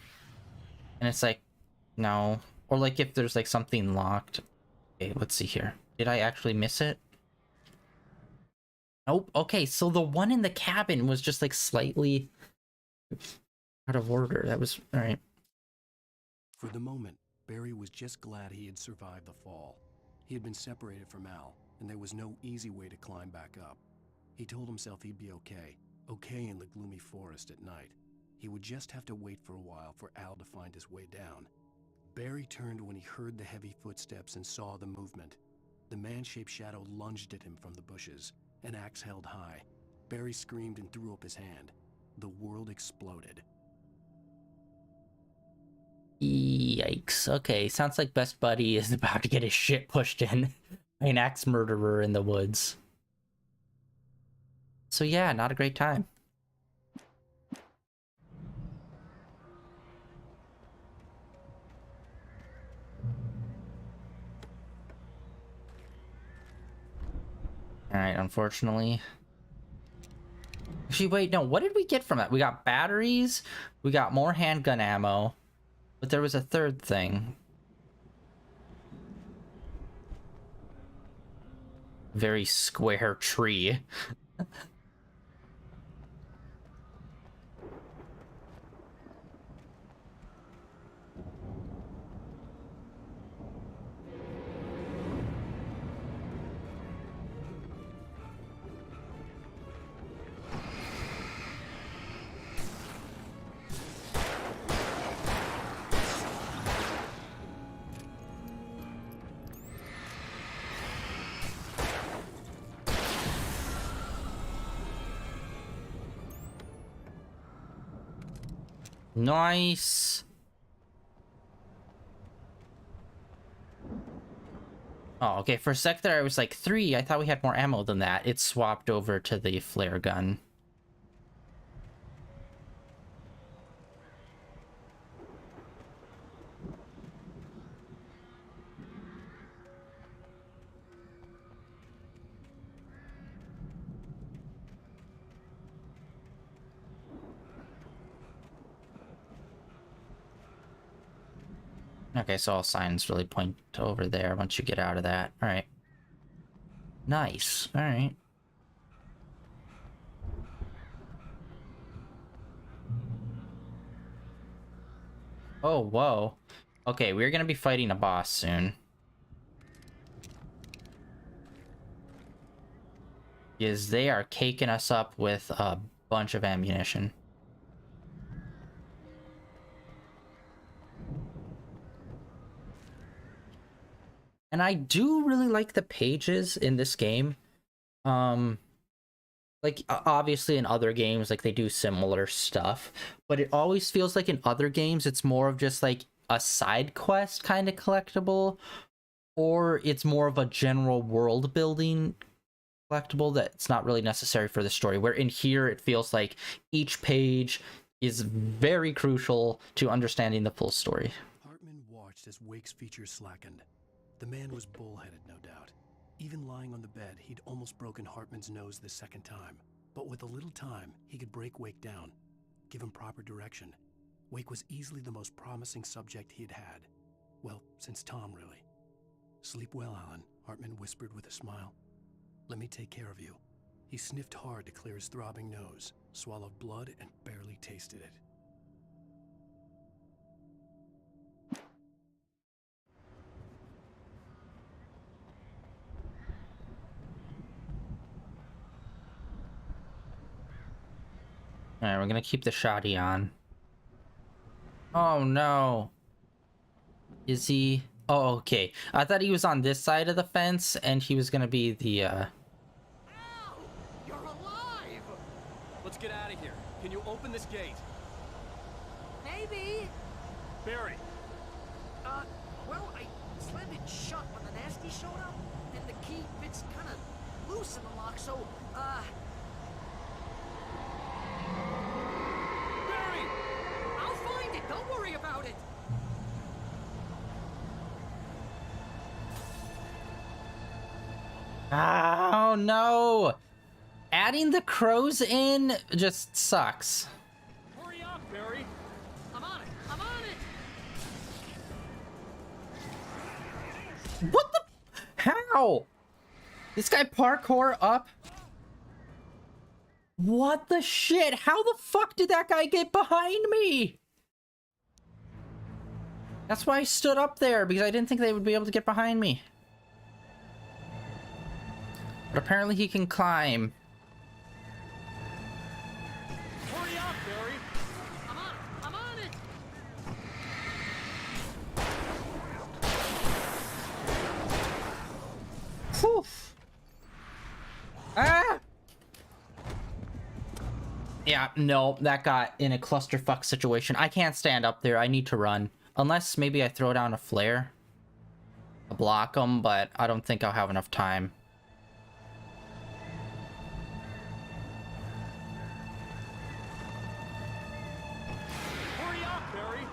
And it's like, no. Or like if there's like something locked. Okay, let's see here. Did I actually miss it? Nope. Okay, so the one in the cabin was just like slightly out of order. That was all right. For the moment, Barry was just glad he had survived the fall. He had been separated from Al, and there was no easy way to climb back up. He told himself he'd be okay in the gloomy forest at night. He would just have to wait for a while for Al to find his way down. Barry turned when he heard the heavy footsteps and saw the movement. The man-shaped shadow lunged at him from the bushes, an axe held high. Barry screamed and threw up his hand. The world exploded. Yikes. Okay, sounds like Best Buddy is about to get his shit pushed in by an axe murderer in the woods. So yeah, not a great time. Alright, unfortunately. Actually, wait, no, what did we get from that? We got batteries, we got more handgun ammo, but there was a third thing. Very square tree. Nice. Oh, okay. For a sec there, I was like 3. I thought we had more ammo than that. It swapped over to the flare gun. Okay, so all signs really point to over there once you get out of that. All right. Nice. All right. Oh, whoa. Okay, we're gonna be fighting a boss soon. Because they are caking us up with a bunch of ammunition. And I do really like the pages in this game. Like, obviously in other games, like, they do similar stuff, but it always feels like in other games it's more of just like a side quest kind of collectible, or it's more of a general world building collectible that's not really necessary for the story, where in here it feels like each page is very crucial to understanding the full story. Hartman watched as Wake's features slackened. The man was bullheaded, no doubt. Even lying on the bed, he'd almost broken Hartman's nose the second time. But with a little time, he could break Wake down, give him proper direction. Wake was easily the most promising subject he'd had. Well, since Tom, really. Sleep well, Alan, Hartman whispered with a smile. Let me take care of you. He sniffed hard to clear his throbbing nose, swallowed blood, and barely tasted it. Alright, we're gonna keep the shoddy on. Oh no. Is he? Oh, okay. I thought he was on this side of the fence and he was gonna be the Ow! You're alive! Let's get out of here. Can you open this gate? Maybe. Barry! Well, I slammed it shut when the nasty showed up, and the key fits kind of loose in the lock, so, Barry! I'll find it. Don't worry about it. Oh no! Adding the crows in just sucks. Hurry up, Barry! I'm on it. I'm on it. What the? How? This guy parkour up? What the shit? How the fuck did that guy get behind me? That's why I stood up there, because I didn't think they would be able to get behind me. But apparently he can climb. Hurry up, Barry! I'm on it. I'm on it. Whew. Ah! Yeah, no, that got in a clusterfuck situation. I can't stand up there. I need to run. Unless maybe I throw down a flare to block them, but I don't think I'll have enough time. Hurry up, Barry!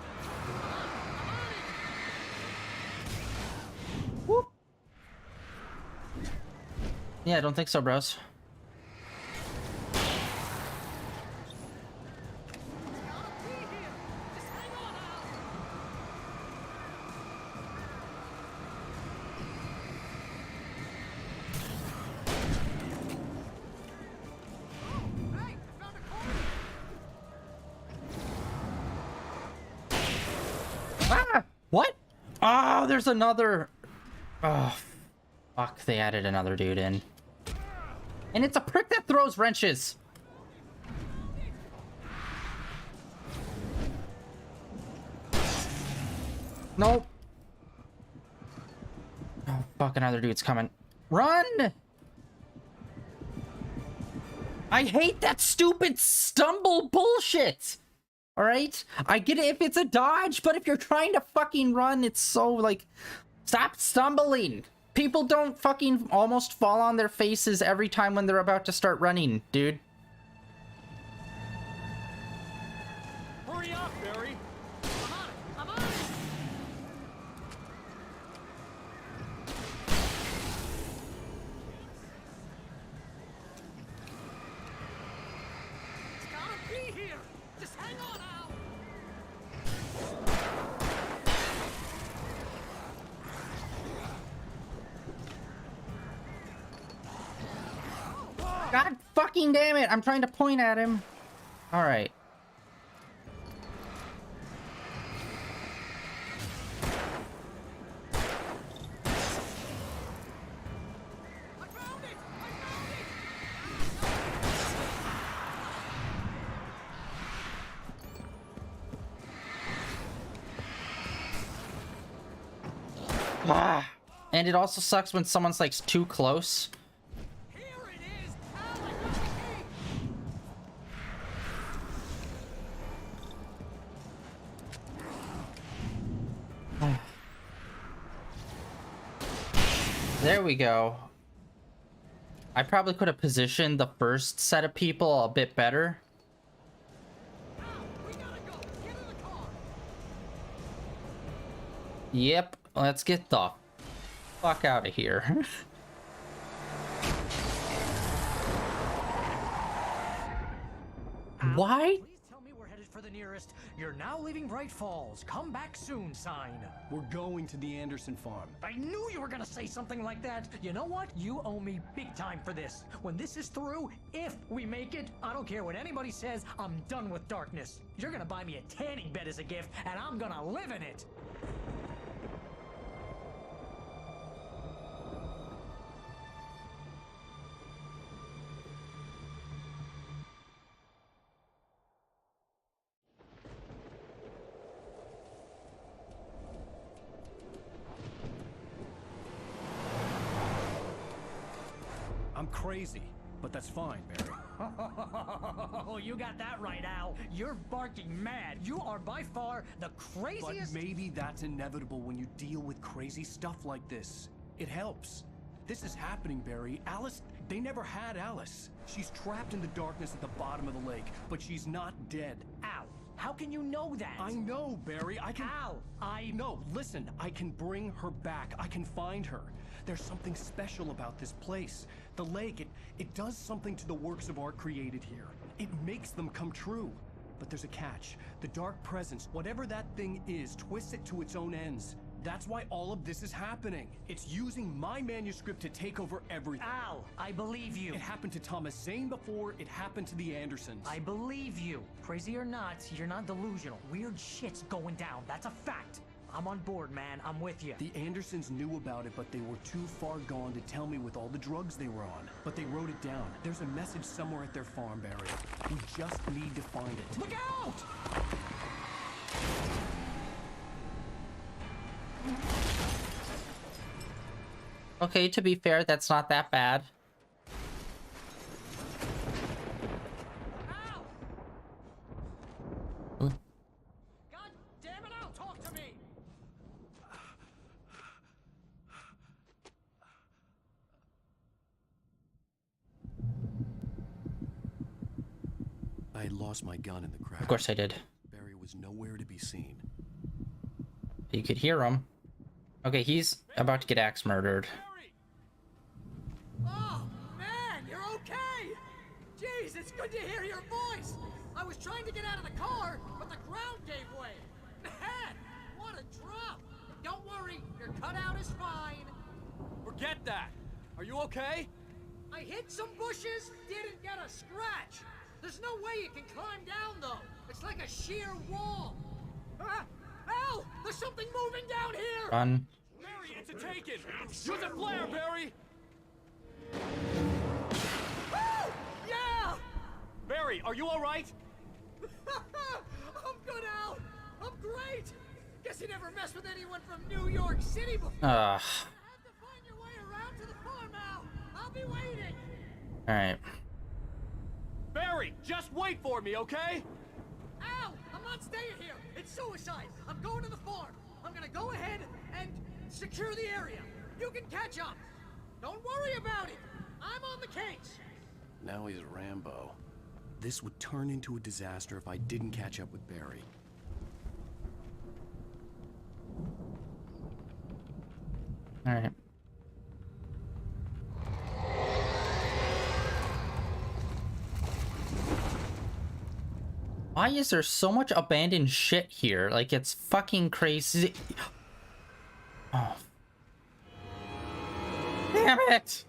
Whoop. Yeah, I don't think so, bros. Ah! What? Oh, there's another. Oh, fuck. They added another dude in. And it's a prick that throws wrenches. Nope. Oh, fuck. Another dude's coming. Run! I hate that stupid stumble bullshit. All right, I get it if it's a dodge, but if you're trying to fucking run, it's so like, stop stumbling. People don't fucking almost fall on their faces every time when they're about to start running, dude. Hurry up, Barry! I'm on it. I'm on it. It's gotta be here. Just hang on now. God fucking damn it! I'm trying to point at him. All right. I found it. I found it. Ah. And it also sucks when someone's like too close. Here it is. Alan, got the key. There we go. I probably could have positioned the first set of people a bit better. Yep, let's get the fuck out of here. Why? Please tell me we're headed for the nearest "You're now leaving Bright Falls. Come back soon" sign. We're going to the Anderson farm. I knew you were gonna say something like that. You know what? You owe me big time for this. When this is through, if we make it, I don't care what anybody says, I'm done with darkness. You're gonna buy me a tanning bed as a gift, and I'm gonna live in it. I'm crazy, but that's fine, Barry. Oh, you got that right, Al. You're barking mad. You are by far the craziest. But maybe that's inevitable when you deal with crazy stuff like this. It helps. This is happening, Barry. Alice, they never had Alice. She's trapped in the darkness at the bottom of the lake, but she's not dead. Al, how can you know that? I know, Barry. I can... Al, No, listen. I can bring her back. I can find her. There's something special about this place. The lake, it does something to the works of art created here. It makes them come true. But there's a catch. The dark presence, whatever that thing is, twists it to its own ends. That's why all of this is happening. It's using my manuscript to take over everything. Al, I believe you. It happened to Thomas Zane before, it happened to the Andersons. I believe you. Crazy or not, you're not delusional. Weird shit's going down. That's a fact. I'm on board, man. I'm with you. The Andersons knew about it, but they were too far gone to tell me with all the drugs they were on. But they wrote it down. There's a message somewhere at their farm, Barry. We just need to find it. Look out! Okay, to be fair, that's not that bad. God damn it, Al, talk to me! I had lost my gun in the crowd. Of course I did. Barry was nowhere to be seen. You could hear him. Okay, he's about to get axe murdered. Oh, man, you're okay! Jeez, it's good to hear your voice! I was trying to get out of the car, but the ground gave way. Man, what a drop! Don't worry, your cutout is fine. Forget that! Are you okay? I hit some bushes, didn't get a scratch. There's no way you can climb down, though. It's like a sheer wall. Ah! Al! There's something moving down here! Run. Barry, it's a taken! Use a flare, Barry! Woo! Yeah! Barry, are you alright? I'm good, Al! I'm great! Guess you never messed with anyone from New York City before. Ugh. Have to find your way around to the farm, Al. I'll be waiting. Alright. Barry, just wait for me, okay? Al, I'm not staying here. It's suicide. I'm going to the farm. I'm gonna go ahead and secure the area. You can catch up. Don't worry about it. I'm on the case. Now he's Rambo. This would turn into a disaster if I didn't catch up with Barry. Alright. Why is there so much abandoned shit here? Like, it's fucking crazy. Oh. Damn it!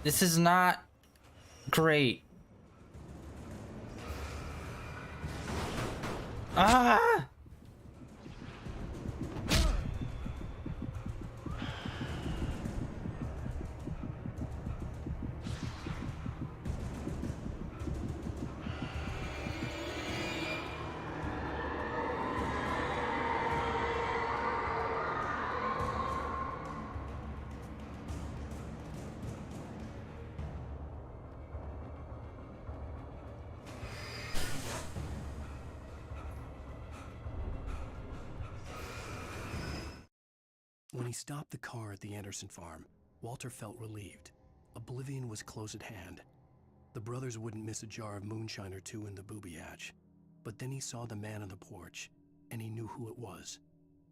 This is not great. Ah! he stopped the car at the Anderson farm, Walter felt relieved. Oblivion was close at hand. The brothers wouldn't miss a jar of moonshine or two in the booby hatch. But then he saw the man on the porch, and he knew who it was.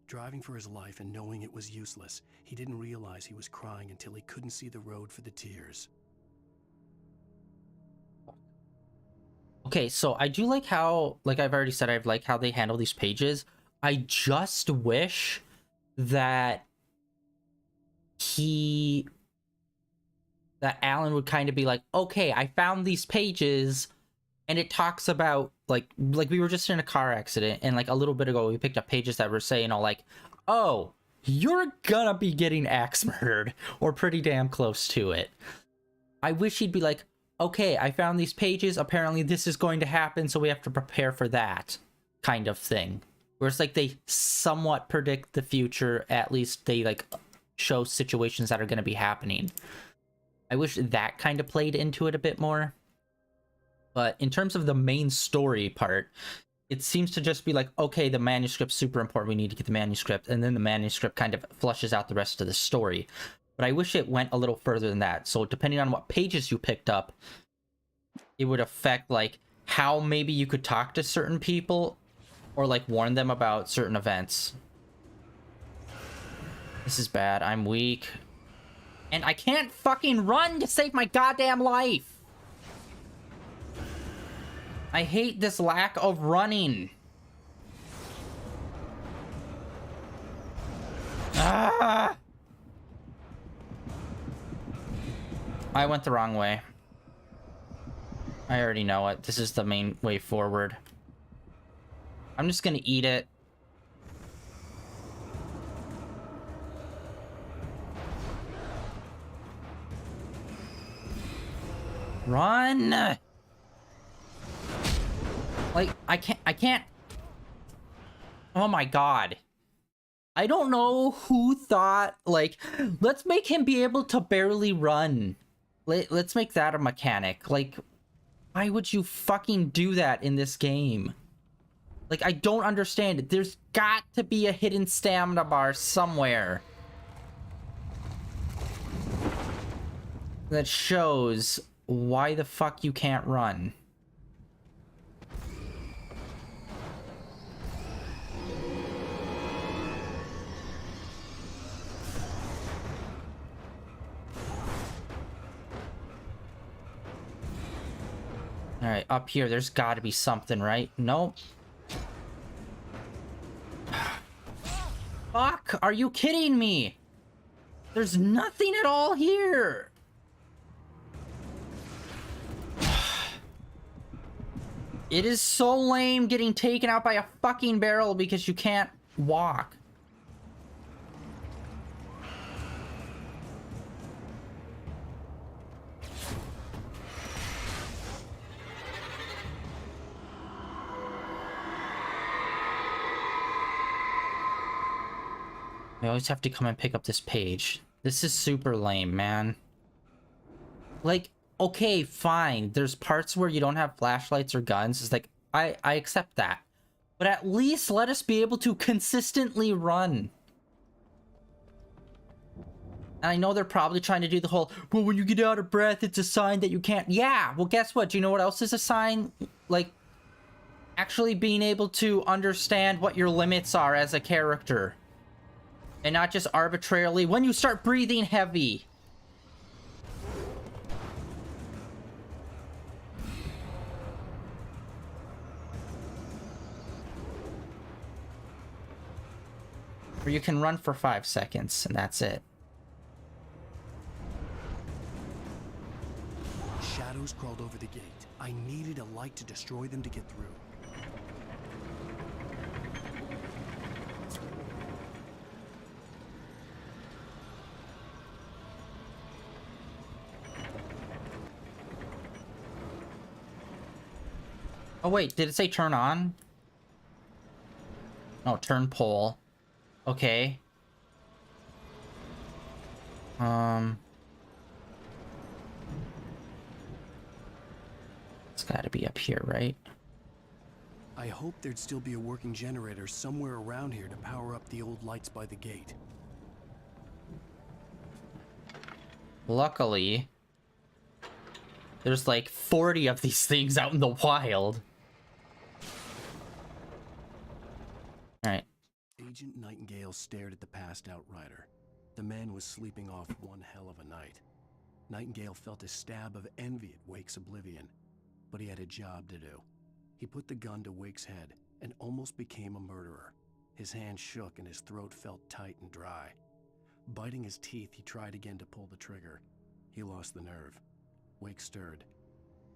Driving for his life and knowing it was useless, he didn't realize he was crying until he couldn't see the road for the tears. Okay, so I do like how, like I've already said, I like how they handle these pages. I just wish that Alan would kind of be like, okay, I found these pages, and it talks about, like we were just in a car accident, and like a little bit ago, we picked up pages that were saying, all like, oh, you're gonna be getting axe murdered, or pretty damn close to it. I wish he'd be like, okay, I found these pages, apparently this is going to happen, so we have to prepare for that, kind of thing. Where it's like they somewhat predict the future, at least they like show situations that are going to be happening. I wish that kind of played into it a bit more. But in terms of the main story part, it seems to just be like, okay, the manuscript's super important, we need to get the manuscript, and then the manuscript kind of flushes out the rest of the story. But I wish it went a little further than that. So depending on what pages you picked up, it would affect like how maybe you could talk to certain people or like warn them about certain events. This is bad. I'm weak. And I can't fucking run to save my goddamn life. I hate this lack of running. Ah! I went the wrong way. I already know it. This is the main way forward. I'm just gonna eat it. Run! Like, I can't. Oh my god. I don't know who thought, like, let's make him be able to barely run. Let's make that a mechanic. Like, why would you fucking do that in this game? Like, I don't understand it. There's got to be a hidden stamina bar somewhere that shows why the fuck you can't run. Alright, up here, there's gotta be something, right? Nope. Fuck! Are you kidding me? There's nothing at all here! It is so lame getting taken out by a fucking barrel because you can't walk. I always have to come and pick up this page. This is super lame, man. Like, okay, fine. There's parts where you don't have flashlights or guns. It's like, I accept that. But at least let us be able to consistently run. And I know they're probably trying to do the whole, well, when you get out of breath, it's a sign that you can't. Yeah, well, guess what? Do you know what else is a sign? Like, actually being able to understand what your limits are as a character. And not just arbitrarily, when you start breathing heavy. Or you can run for 5 seconds, and that's it. Shadows crawled over the gate. I needed a light to destroy them to get through. Oh wait, did it say turn on? No, turn pole. Okay. It's gotta be up here, right? I hoped there'd still be a working generator somewhere around here to power up the old lights by the gate. Luckily, there's like 40 of these things out in the wild. Alright. Agent Nightingale stared at the passed out rider. The man was sleeping off one hell of a night. Nightingale felt a stab of envy at Wake's oblivion, but he had a job to do. He put the gun to Wake's head and almost became a murderer. His hand shook and his throat felt tight and dry. Biting his teeth, he tried again to pull the trigger. He lost the nerve. Wake stirred.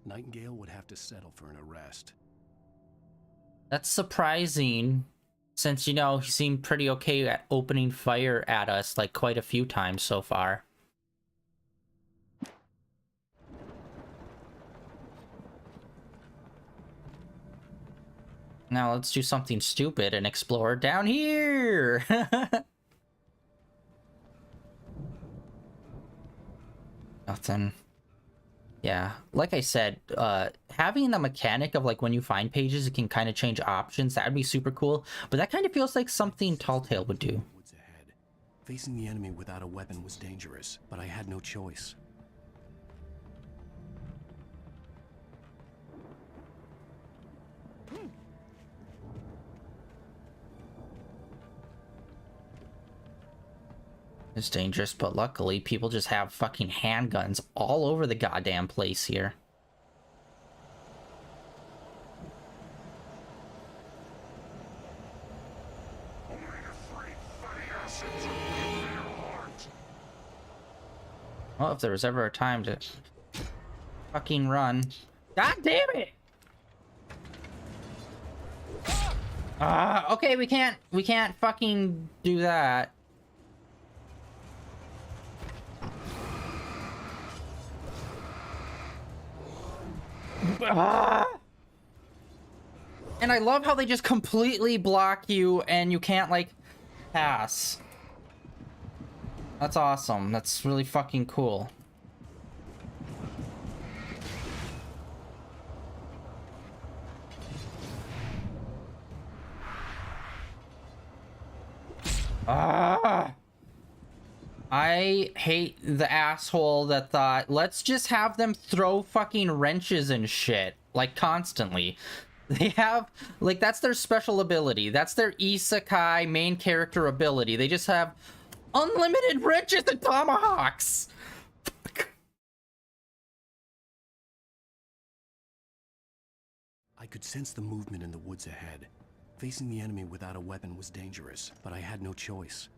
Nightingale would have to settle for an arrest. That's surprising, since, you know, he seemed pretty okay at opening fire at us, like, quite a few times so far. Now let's do something stupid and explore down here! Nothing. Yeah, like I said, having the mechanic of, like, when you find pages, it can kind of change options. That would be super cool. But that kind of feels like something Telltale would do. Woods ahead. Facing the enemy without a weapon was dangerous, but I had no choice. It's dangerous, but luckily people just have fucking handguns all over the goddamn place here. Well, if there was ever a time to fucking run. God damn it! Okay, we can't fucking do that. And I love how they just completely block you and you can't, like, pass. That's awesome. That's really fucking cool. I hate the asshole that thought, let's just have them throw fucking wrenches and shit, like, constantly. They have, like, that's their special ability. That's their isekai main character ability. They just have unlimited wrenches and tomahawks. I could sense the movement in the woods ahead. Facing the enemy without a weapon was dangerous, but I had no choice.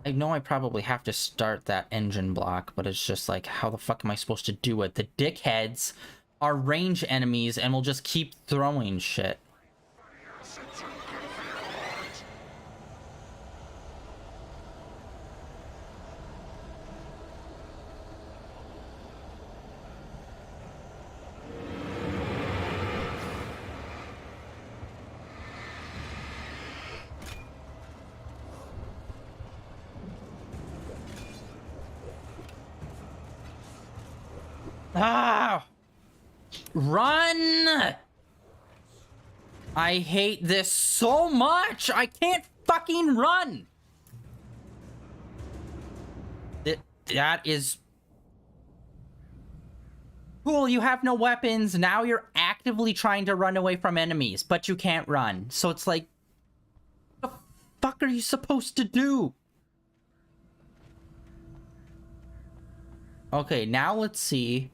I know I probably have to start that engine block, but it's just like, how the fuck am I supposed to do it? The dickheads are range enemies and will just keep throwing shit. Ah! Run! I hate this so much! I can't fucking run! That is... Cool, you have no weapons, now you're actively trying to run away from enemies, but you can't run. So it's like... What the fuck are you supposed to do? Okay, now let's see...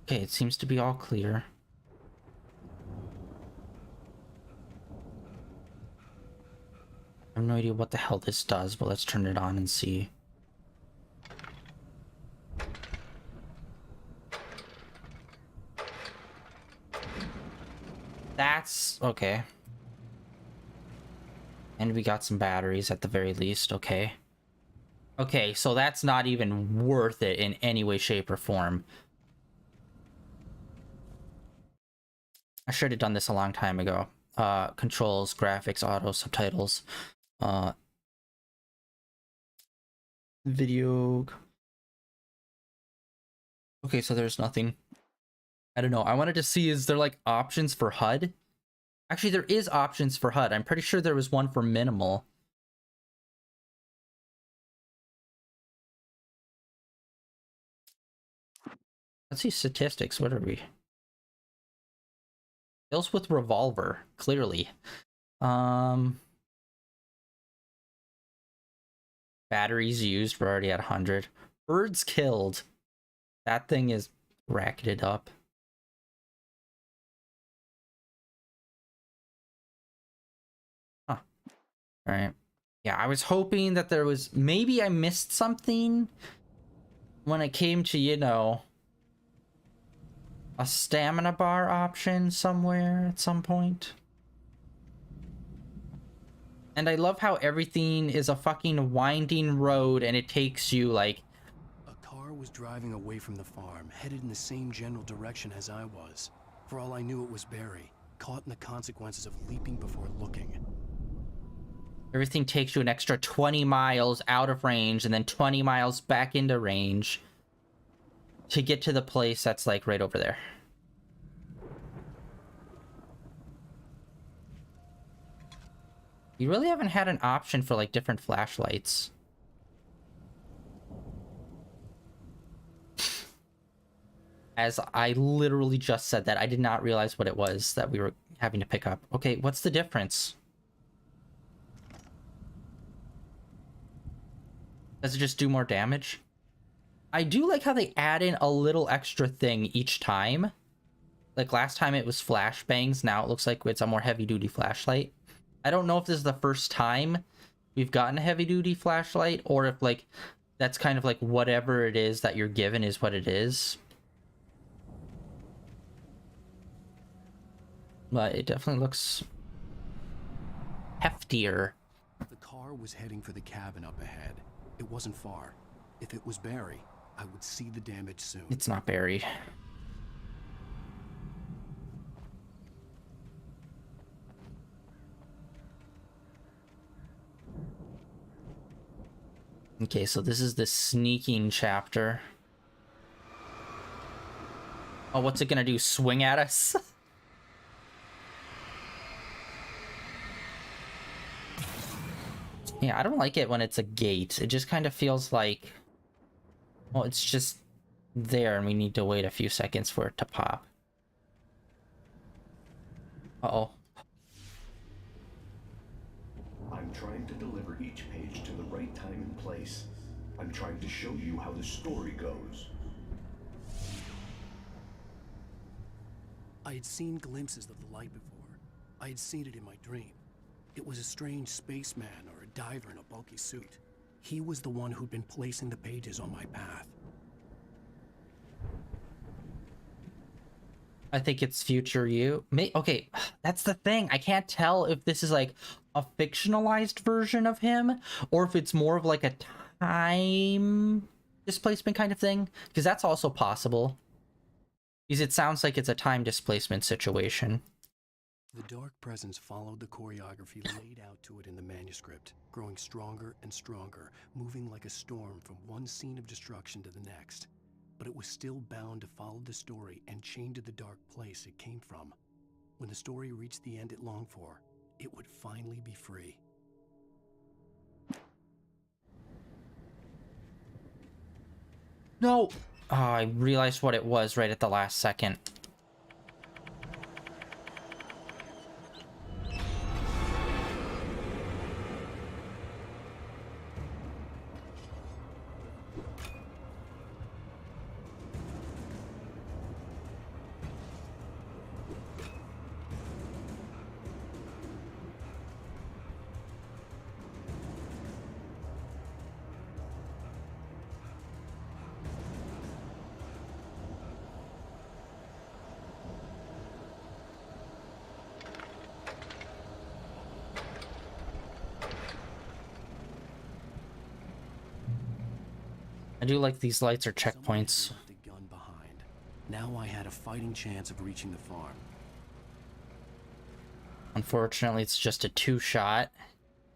Okay, it seems to be all clear. I have no idea what the hell this does, but let's turn it on and see. That's okay. And we got some batteries at the very least, okay. Okay, so that's not even worth it in any way, shape, or form. I should have done this a long time ago. Controls, graphics, auto, subtitles, video. Okay, so there's nothing. I don't know. I wanted to see, is there like options for HUD? Actually, there is options for HUD. I'm pretty sure there was one for minimal. Let's see statistics. What are we? Kills with revolver, clearly. Batteries used, we're already at 100. Birds killed. That thing is racketed up. Huh. Alright. Yeah, I was hoping that there was... Maybe I missed something when it came to, you know, a stamina bar option somewhere at some point. And I love how everything is a fucking winding road and it takes you, like... A car was driving away from the farm, headed in the same general direction as I was. For all I knew, it was Barry, caught in the consequences of leaping before looking. Everything takes you an extra 20 miles out of range and then 20 miles back into range to get to the place that's, like, right over there. You really haven't had an option for, like, different flashlights. As I literally just said that, I did not realize what it was that we were having to pick up. Okay, what's the difference? Does it just do more damage? I do like how they add in a little extra thing each time. Like last time it was flashbangs, now it looks like it's a more heavy-duty flashlight. I don't know if this is the first time we've gotten a heavy-duty flashlight, or if, like, that's kind of like whatever it is that you're given is what it is. But it definitely looks heftier. The car was heading for the cabin up ahead. It wasn't far. If it was Barry, I would see the damage soon. It's not Barry. Okay, so this is the sneaking chapter. Oh, what's it gonna do? Swing at us? Yeah, I don't like it when it's a gate. It just kind of feels like... Well, it's just there and we need to wait a few seconds for it to pop. Uh-oh. I'm trying to deliver each page to the right time and place. I'm trying to show you how the story goes. I had seen glimpses of the light before. I had seen it in my dream. It was a strange spaceman or a diver in a bulky suit. He was the one who'd been placing the pages on my path. I think it's future you. Okay, that's the thing. I can't tell if this is like a fictionalized version of him or if it's more of like a time displacement kind of thing, because that's also possible. Because it sounds like it's a time displacement situation. The dark presence followed the choreography laid out to it in the manuscript, growing stronger and stronger, moving like a storm from one scene of destruction to the next. But it was still bound to follow the story and chained to the dark place it came from. When the story reached the end it longed for, it would finally be free. No! Oh, I realized what it was right at the last second. I do like these lights are checkpoints. The gun behind. Now I had a fighting chance of reaching the farm. Unfortunately, it's just a 2-shot,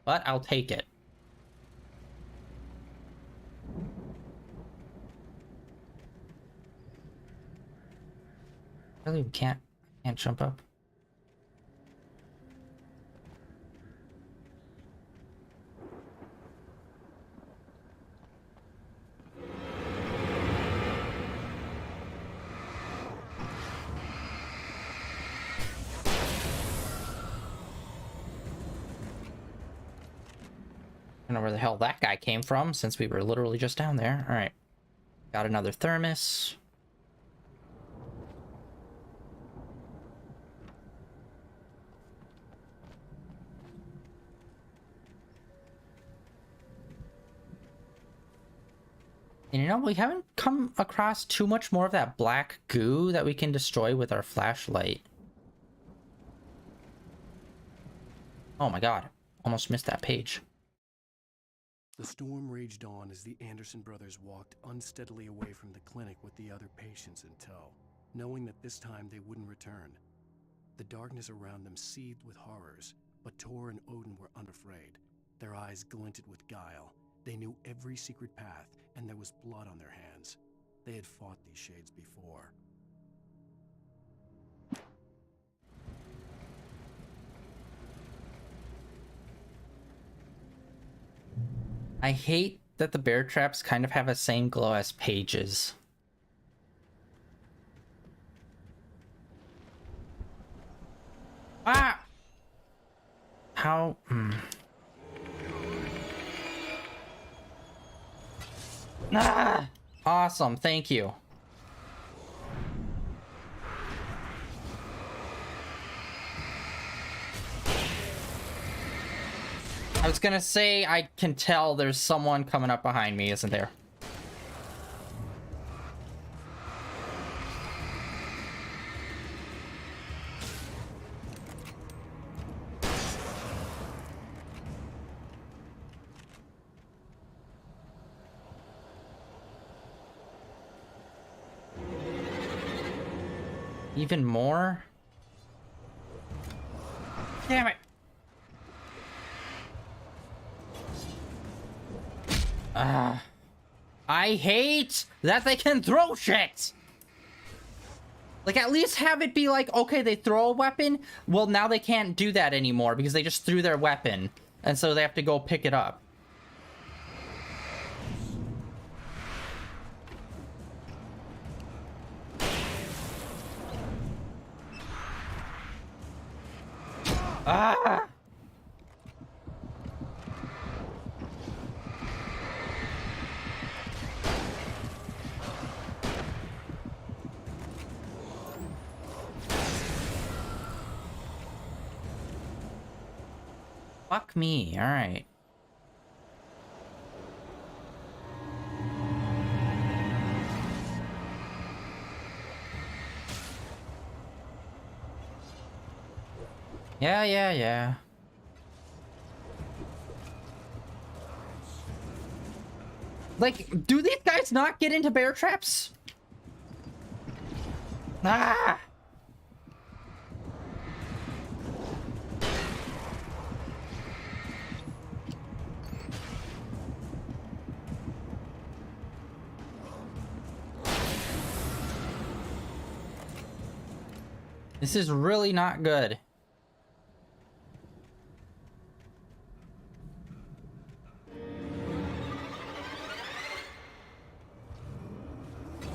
but I'll take it. Really, we can't jump up. I don't know where the hell that guy came from, since we were literally just down there. All right, got another thermos. And you know, we haven't come across too much more of that black goo that we can destroy with our flashlight. Oh my god, almost missed that page. The storm raged on as the Anderson brothers walked unsteadily away from the clinic with the other patients in tow, knowing that this time they wouldn't return. The darkness around them seethed with horrors, but Tor and Odin were unafraid. Their eyes glinted with guile. They knew every secret path, and there was blood on their hands. They had fought these shades before. I hate that the bear traps kind of have the same glow as pages. Ah! How? Ah! Awesome, thank you. I was gonna say, I can tell there's someone coming up behind me, isn't there? Even more? Damn it! I hate that they can throw shit! Like, at least have it be like, okay, they throw a weapon, well, now they can't do that anymore because they just threw their weapon, and so they have to go pick it up. Ah! Fuck me, alright. Yeah. Like, do these guys not get into bear traps? Ah! This is really not good.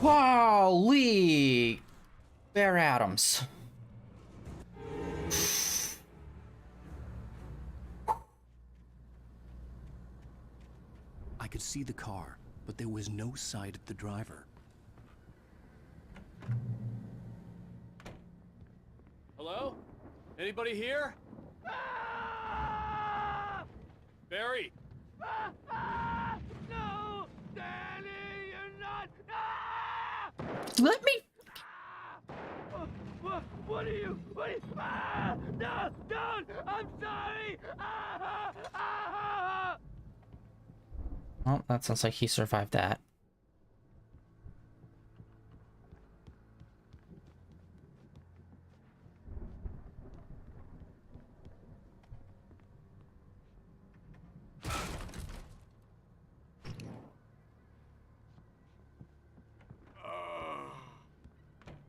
Holy Bear Adams. I could see the car, but there was no sight of the driver. Hello? Anybody here? Barry! No! Danny, you're not! Let me... What are you? No! Don't! I'm sorry! Oh, that sounds like he survived that.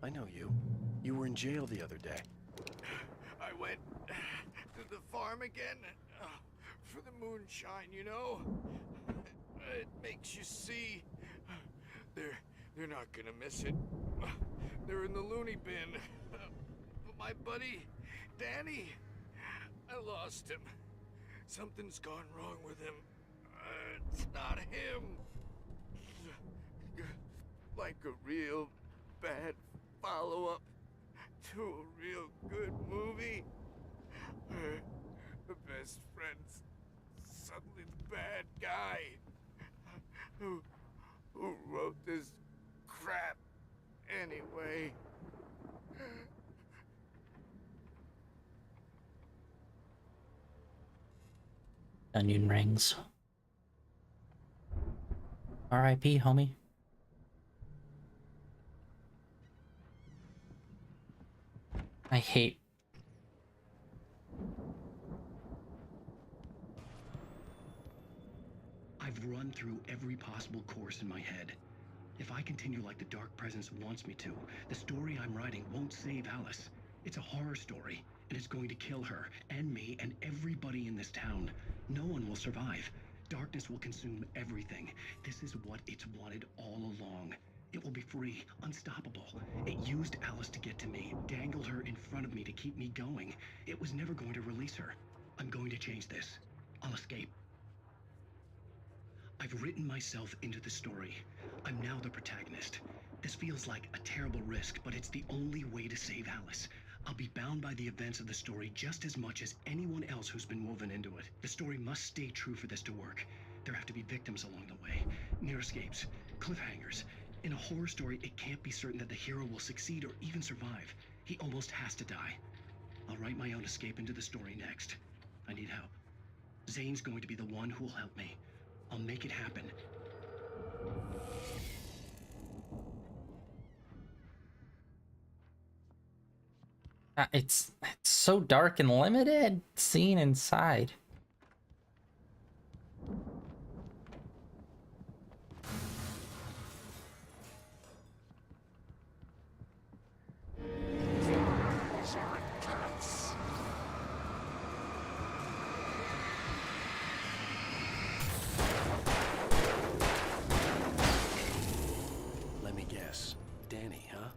I know you. You were in jail the other day. I went to the farm again for the moonshine, you know? It makes you see. They're not gonna miss it. They're in the loony bin. But my buddy, Danny, I lost him. Something's gone wrong with him. It's not him. Like a real bad follow-up to a real good movie. The best friend's suddenly the bad guy. Who wrote this crap anyway? Onion rings. R.I.P. homie. I hate. I've run through every possible course in my head. If I continue like the Dark Presence wants me to, the story I'm writing won't save Alice. It's a horror story, and it's going to kill her, and me, and everybody in this town. No one will survive. Darkness will consume everything. This is what it's wanted all along. It will be free, unstoppable. It used Alice to get to me, dangled her in front of me to keep me going. It was never going to release her. I'm going to change this. I'll escape. I've written myself into the story. I'm now the protagonist. This feels like a terrible risk, but it's the only way to save Alice. I'll be bound by the events of the story just as much as anyone else who's been woven into it. The story must stay true for this to work. There have to be victims along the way, near escapes, cliffhangers. In a horror story, it can't be certain that the hero will succeed or even survive. He almost has to die. I'll write my own escape into the story next. I need help. Zane's going to be the one who'll help me. I'll make it happen. It's so dark and limited scene inside. Let me guess. Danny, huh?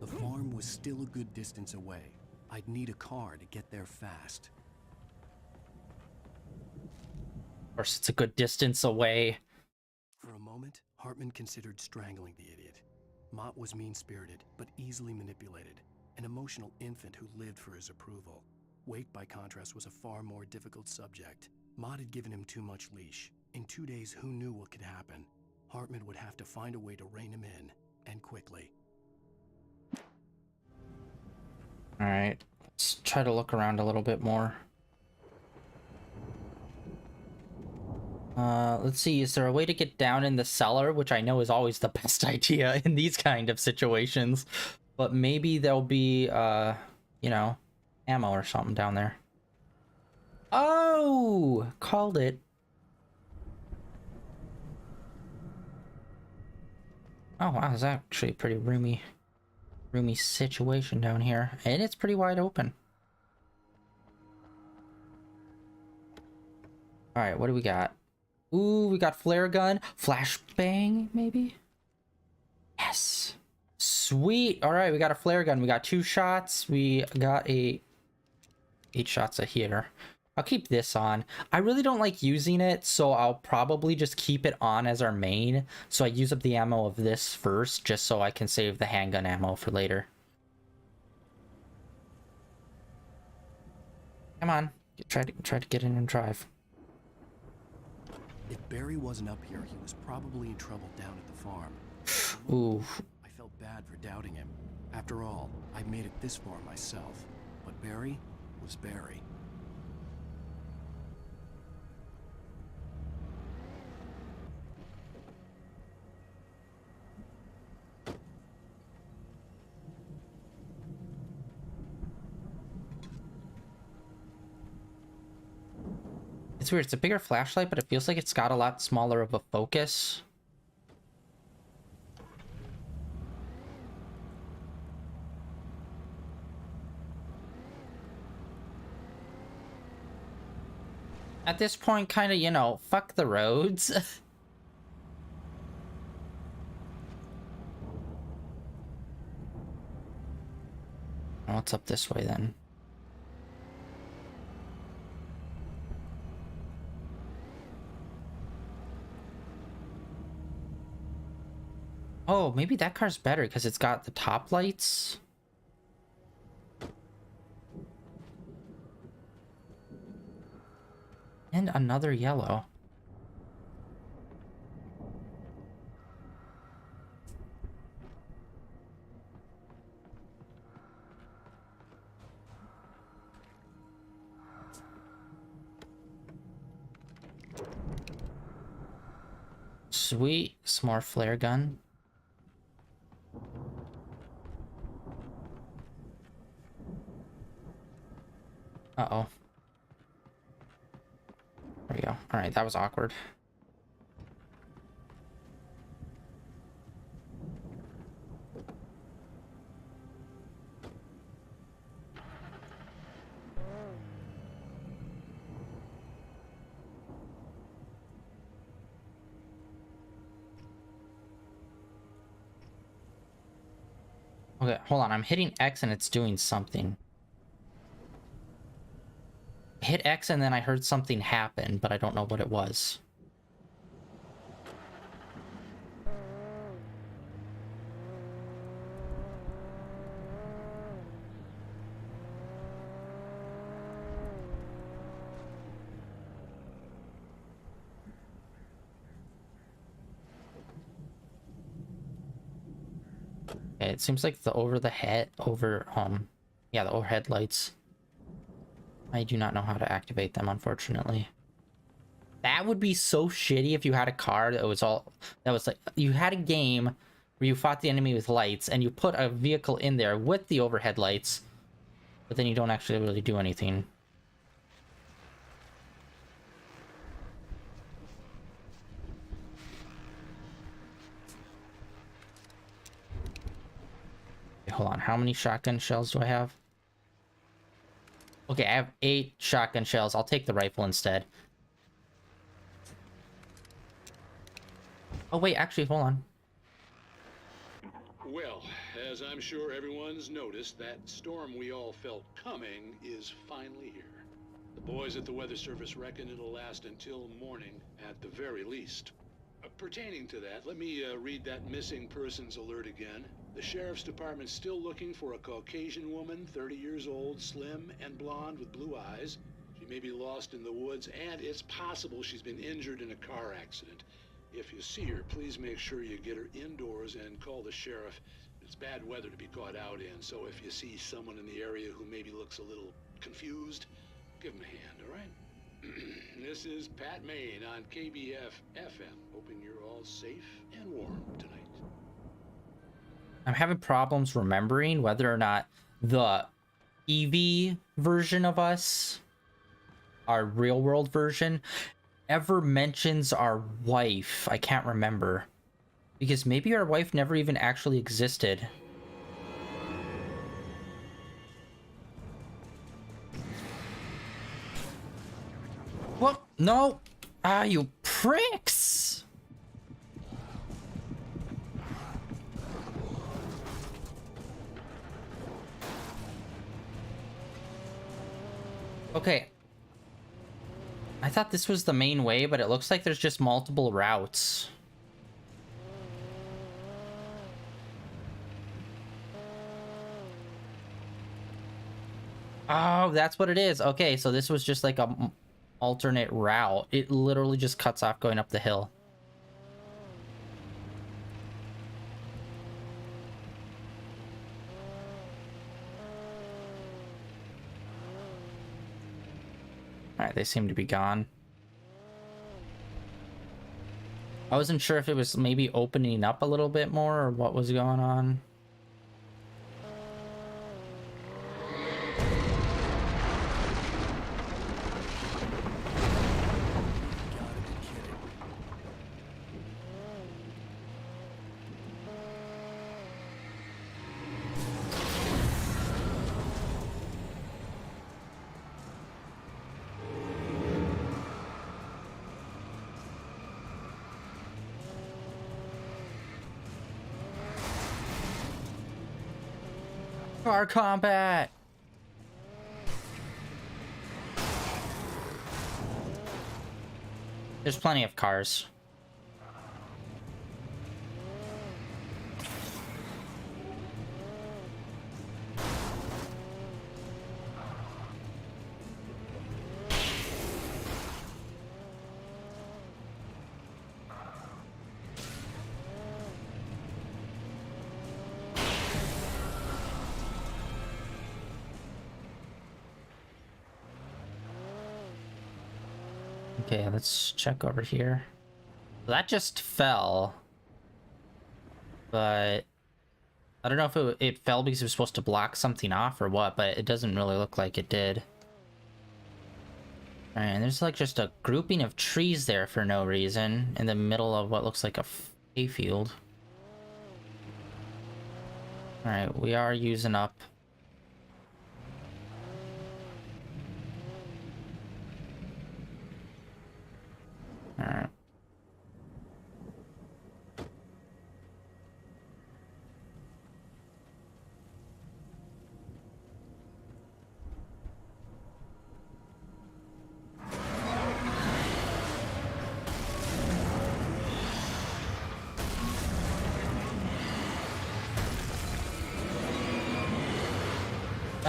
The farm was still a good distance away. I'd need a car to get there fast. Of course, it's a good distance away. For a moment, Hartman considered strangling the idiot. Mott was mean-spirited, but easily manipulated. An emotional infant who lived for his approval. Wake, by contrast, was a far more difficult subject. Mott had given him too much leash. In 2 days, who knew what could happen? Hartman would have to find a way to rein him in, and quickly. Alright, let's try to look around a little bit more. Let's see, is there a way to get down in the cellar? Which I know is always the best idea in these kind of situations. But maybe there'll be, you know, ammo or something down there. Oh! Called it. Oh, wow, it's actually a pretty roomy situation down here. And it's pretty wide open. Alright, what do we got? Ooh, we got flare gun. Flashbang, maybe? Yes. Sweet. Alright, we got a flare gun. We got 2 shots. We got 8 shots of here. I'll keep this on. I really don't like using it, so I'll probably just keep it on as our main. So I use up the ammo of this first, just so I can save the handgun ammo for later. Come on. Try to get in and drive. If Barry wasn't up here, he was probably in trouble down at the farm. Ooh. I felt bad for doubting him. After all, I made it this far myself. But Barry was Barry. It's weird, it's a bigger flashlight, but it feels like it's got a lot smaller of a focus. At this point, kind of, you know, fuck the roads. What's up this way then? Oh, maybe that car's better because it's got the top lights. And another yellow. Sweet, smart flare gun. Uh-oh. There we go. All right, that was awkward. Okay, hold on. I'm hitting X and it's doing something. I hit X and then I heard something happen, but I don't know what it was. Okay, it seems like the yeah, the overhead lights. I do not know how to activate them, unfortunately. That would be so shitty if you had a car that was like, you had a game where you fought the enemy with lights and you put a vehicle in there with the overhead lights, but then you don't actually really do anything. Okay, hold on, how many shotgun shells do I have? Okay, I have 8 shotgun shells. I'll take the rifle instead. Oh, wait, actually, hold on. Well, as I'm sure everyone's noticed, that storm we all felt coming is finally here. The boys at the Weather Service reckon it'll last until morning at the very least. Pertaining to that, let me read that missing persons alert again. The Sheriff's Department's still looking for a Caucasian woman, 30 years old, slim and blonde with blue eyes. She may be lost in the woods, and it's possible she's been injured in a car accident. If you see her, please make sure you get her indoors and call the sheriff. It's bad weather to be caught out in, so if you see someone in the area who maybe looks a little confused, give them a hand, all right? This is Pat Maine on KBF FM, hoping you're all safe and warm tonight. I'm having problems remembering whether or not the EV version of us, our real world version, ever mentions our wife. I can't remember. Because maybe our wife never even actually existed. What? No! Ah, you pricks! Okay. I thought this was the main way, but it looks like there's just multiple routes. Oh, that's what it is. Okay, so this was just like a alternate route. It literally just cuts off going up the hill. Alright, they seem to be gone. I wasn't sure if it was maybe opening up a little bit more or what was going on. Car combat! There's plenty of cars. Okay, let's check over here. That just fell. But I don't know if it fell because it was supposed to block something off or what, but it doesn't really look like it did. Alright, and there's like just a grouping of trees there for no reason in the middle of what looks like a hayfield. Alright, we are using up. Alright.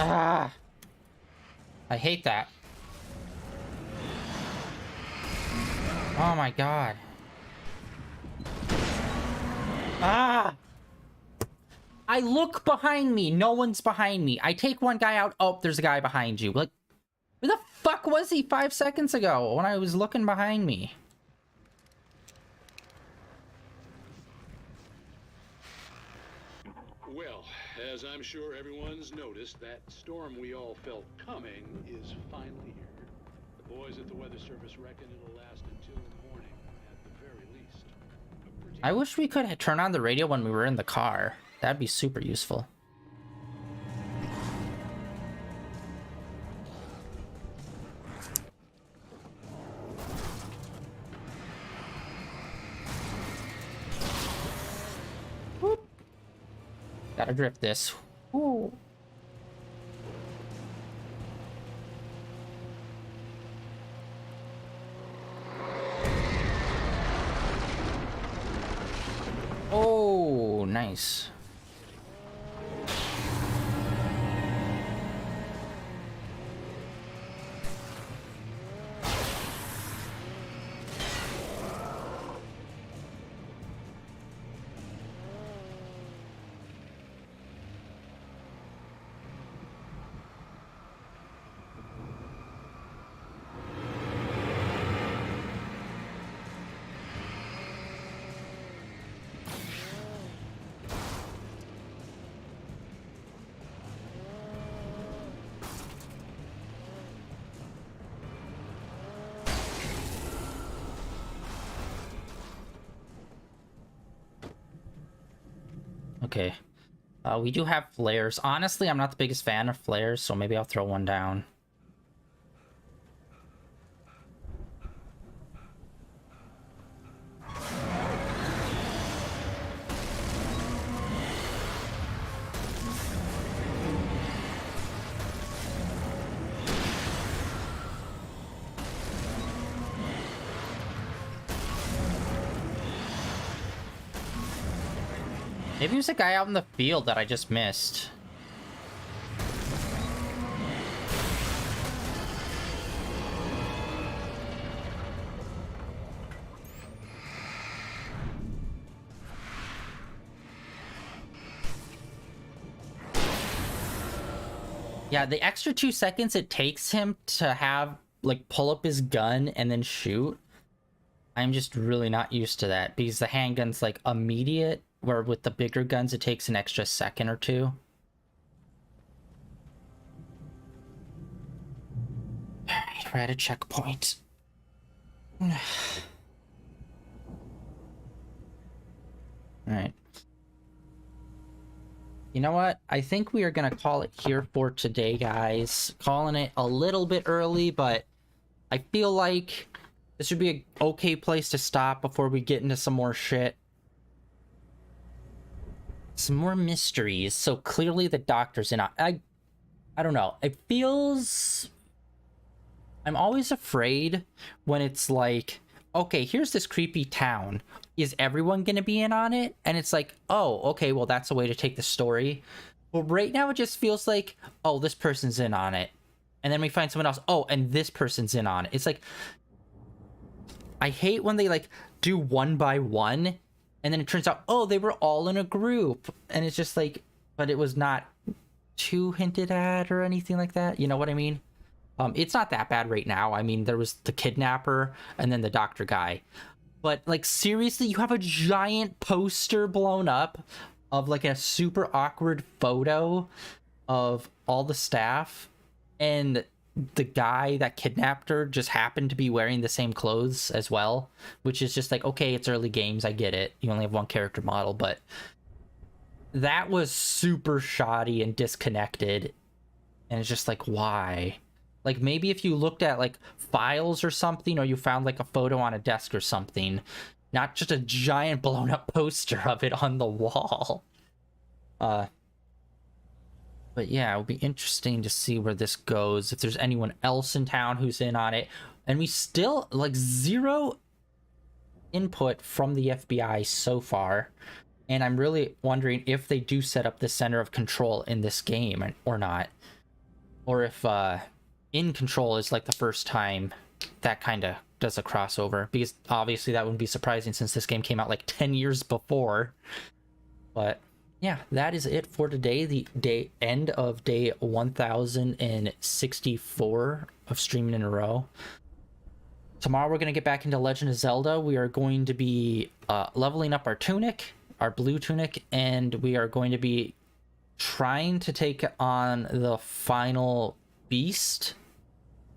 Ah! I hate that. Oh my god. Ah! I look behind me. No one's behind me. I take one guy out. Oh, there's a guy behind you. Like, where the fuck was he 5 seconds ago when I was looking behind me? Well, as I'm sure everyone's noticed, that storm we all felt coming is finally here. The boys at the Weather Service reckon it'll last until morning, at the very least. I wish we could turn on the radio when we were in the car. That'd be super useful. Whoop. Gotta drift this. Ooh. Oh, nice. Okay. We do have flares. Honestly, I'm not the biggest fan of flares, so maybe I'll throw one down. Maybe it was a guy out in the field that I just missed. Yeah, the extra 2 seconds it takes him to have, like, pull up his gun and then shoot. I'm just really not used to that because the handgun's, like, immediate. Where with the bigger guns, it takes an extra second or two. Alright, we're at a checkpoint. Alright. You know what? I think we are gonna call it here for today, guys. Calling it a little bit early, but I feel like this would be an okay place to stop before we get into some more shit. some more mysteries. So clearly the doctor's in. I don't know. It feels. I'm always afraid when it's like, okay, here's this creepy town. Is everyone gonna be in on it? And it's like, oh, okay, well that's a way to take the story. But right now it just feels like, oh, this person's in on it. And then we find someone else, oh, and this person's in on it. It's like, I hate when they like do one by one, and then it turns out, oh, they were all in a group. And it's just like, but it was not too hinted at or anything like that. You know what I mean? It's not that bad right now. I mean, there was the kidnapper and then the doctor guy. But like, seriously, you have a giant poster blown up of like a super awkward photo of all the staff, and the guy that kidnapped her just happened to be wearing the same clothes as well, which is just like, okay, it's early games, I get it, you only have one character model, but that was super shoddy and disconnected. And it's just like, why? Like, maybe if you looked at like files or something, or you found like a photo on a desk or something, not just a giant blown up poster of it on the wall. But yeah, it would be interesting to see where this goes, if there's anyone else in town who's in on it. And we still, like, zero input from the FBI so far. And I'm really wondering if they do set up the center of control in this game or not. Or if In Control is like the first time that kind of does a crossover. Because obviously that wouldn't be surprising since this game came out like 10 years before. But yeah, that is it for today. The end of day 1064 of streaming in a row. Tomorrow we're going to get back into Legend of Zelda. We are going to be leveling up our tunic, our blue tunic, and we are going to be trying to take on the final beast.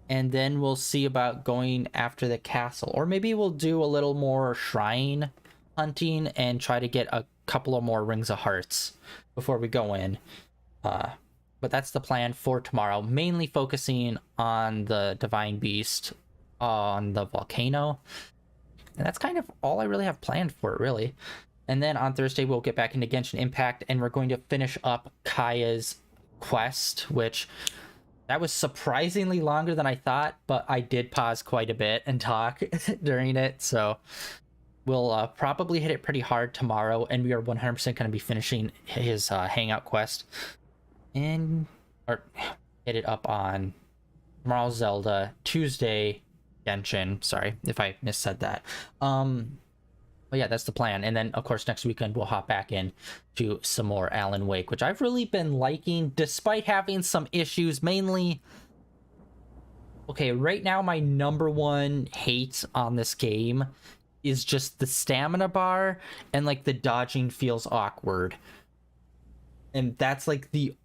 And then we'll see about going after the castle. Or maybe we'll do a little more shrine hunting and try to get a couple of more Rings of Hearts before we go in. But that's the plan for tomorrow, mainly focusing on the Divine Beast on the volcano. And that's kind of all I really have planned for it, really. And then on Thursday, we'll get back into Genshin Impact, and we're going to finish up Kaya's quest, which that was surprisingly longer than I thought, but I did pause quite a bit and talk during it, so we'll probably hit it pretty hard tomorrow, and we are 100% going to be finishing his Hangout quest, or hit it up on tomorrow Zelda, Tuesday Genshin. Sorry if I missaid that. But yeah, that's the plan. And then, of course, next weekend we'll hop back in to some more Alan Wake, which I've really been liking, despite having some issues, mainly. Okay, right now my number one hate on this game is just the stamina bar, and like the dodging feels awkward. And that's like the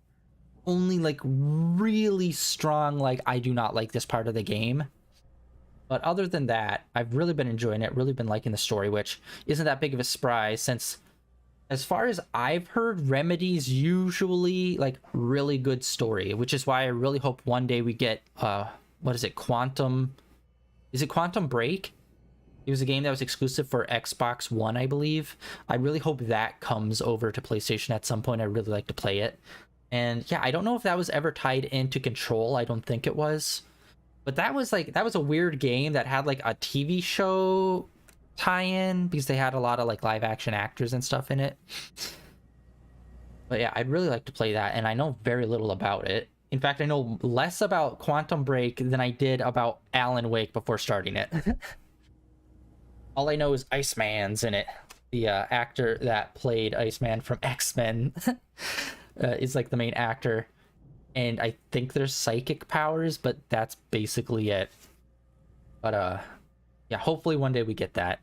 only like really strong, like, I do not like this part of the game. But other than that, I've really been enjoying it, really been liking the story, which isn't that big of a surprise since, as far as I've heard, Remedy's usually like really good story, which is why I really hope one day we get, what is it, Quantum Break? It was a game that was exclusive for Xbox One, I believe. I really hope that comes over to PlayStation at some point. I'd really like to play it. And yeah, I don't know if that was ever tied into Control. I don't think it was. But that was a weird game that had like a TV show tie-in, because they had a lot of like live action actors and stuff in it. But yeah, I'd really like to play that, and I know very little about it. In fact, I know less about Quantum Break than I did about Alan Wake before starting it. All I know is Iceman's in it. The actor that played Iceman from X-Men is like the main actor. And I think there's psychic powers, but that's basically it. But yeah, hopefully one day we get that.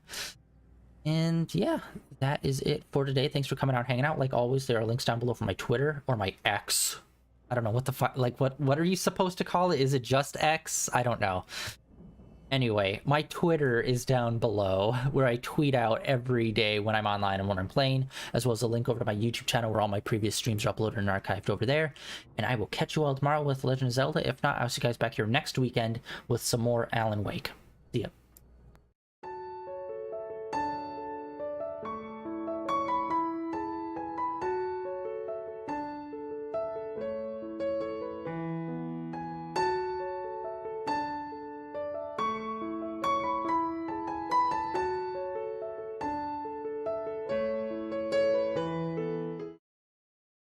And yeah, that is it for today. Thanks for coming out, hanging out. Like always, there are links down below for my Twitter or my X. I don't know what the fuck, like what are you supposed to call it? Is it just X? I don't know. Anyway, my Twitter is down below, where I tweet out every day when I'm online and when I'm playing, as well as a link over to my YouTube channel where all my previous streams are uploaded and archived over there. And I will catch you all tomorrow with Legend of Zelda. If not, I'll see you guys back here next weekend with some more Alan Wake. See ya.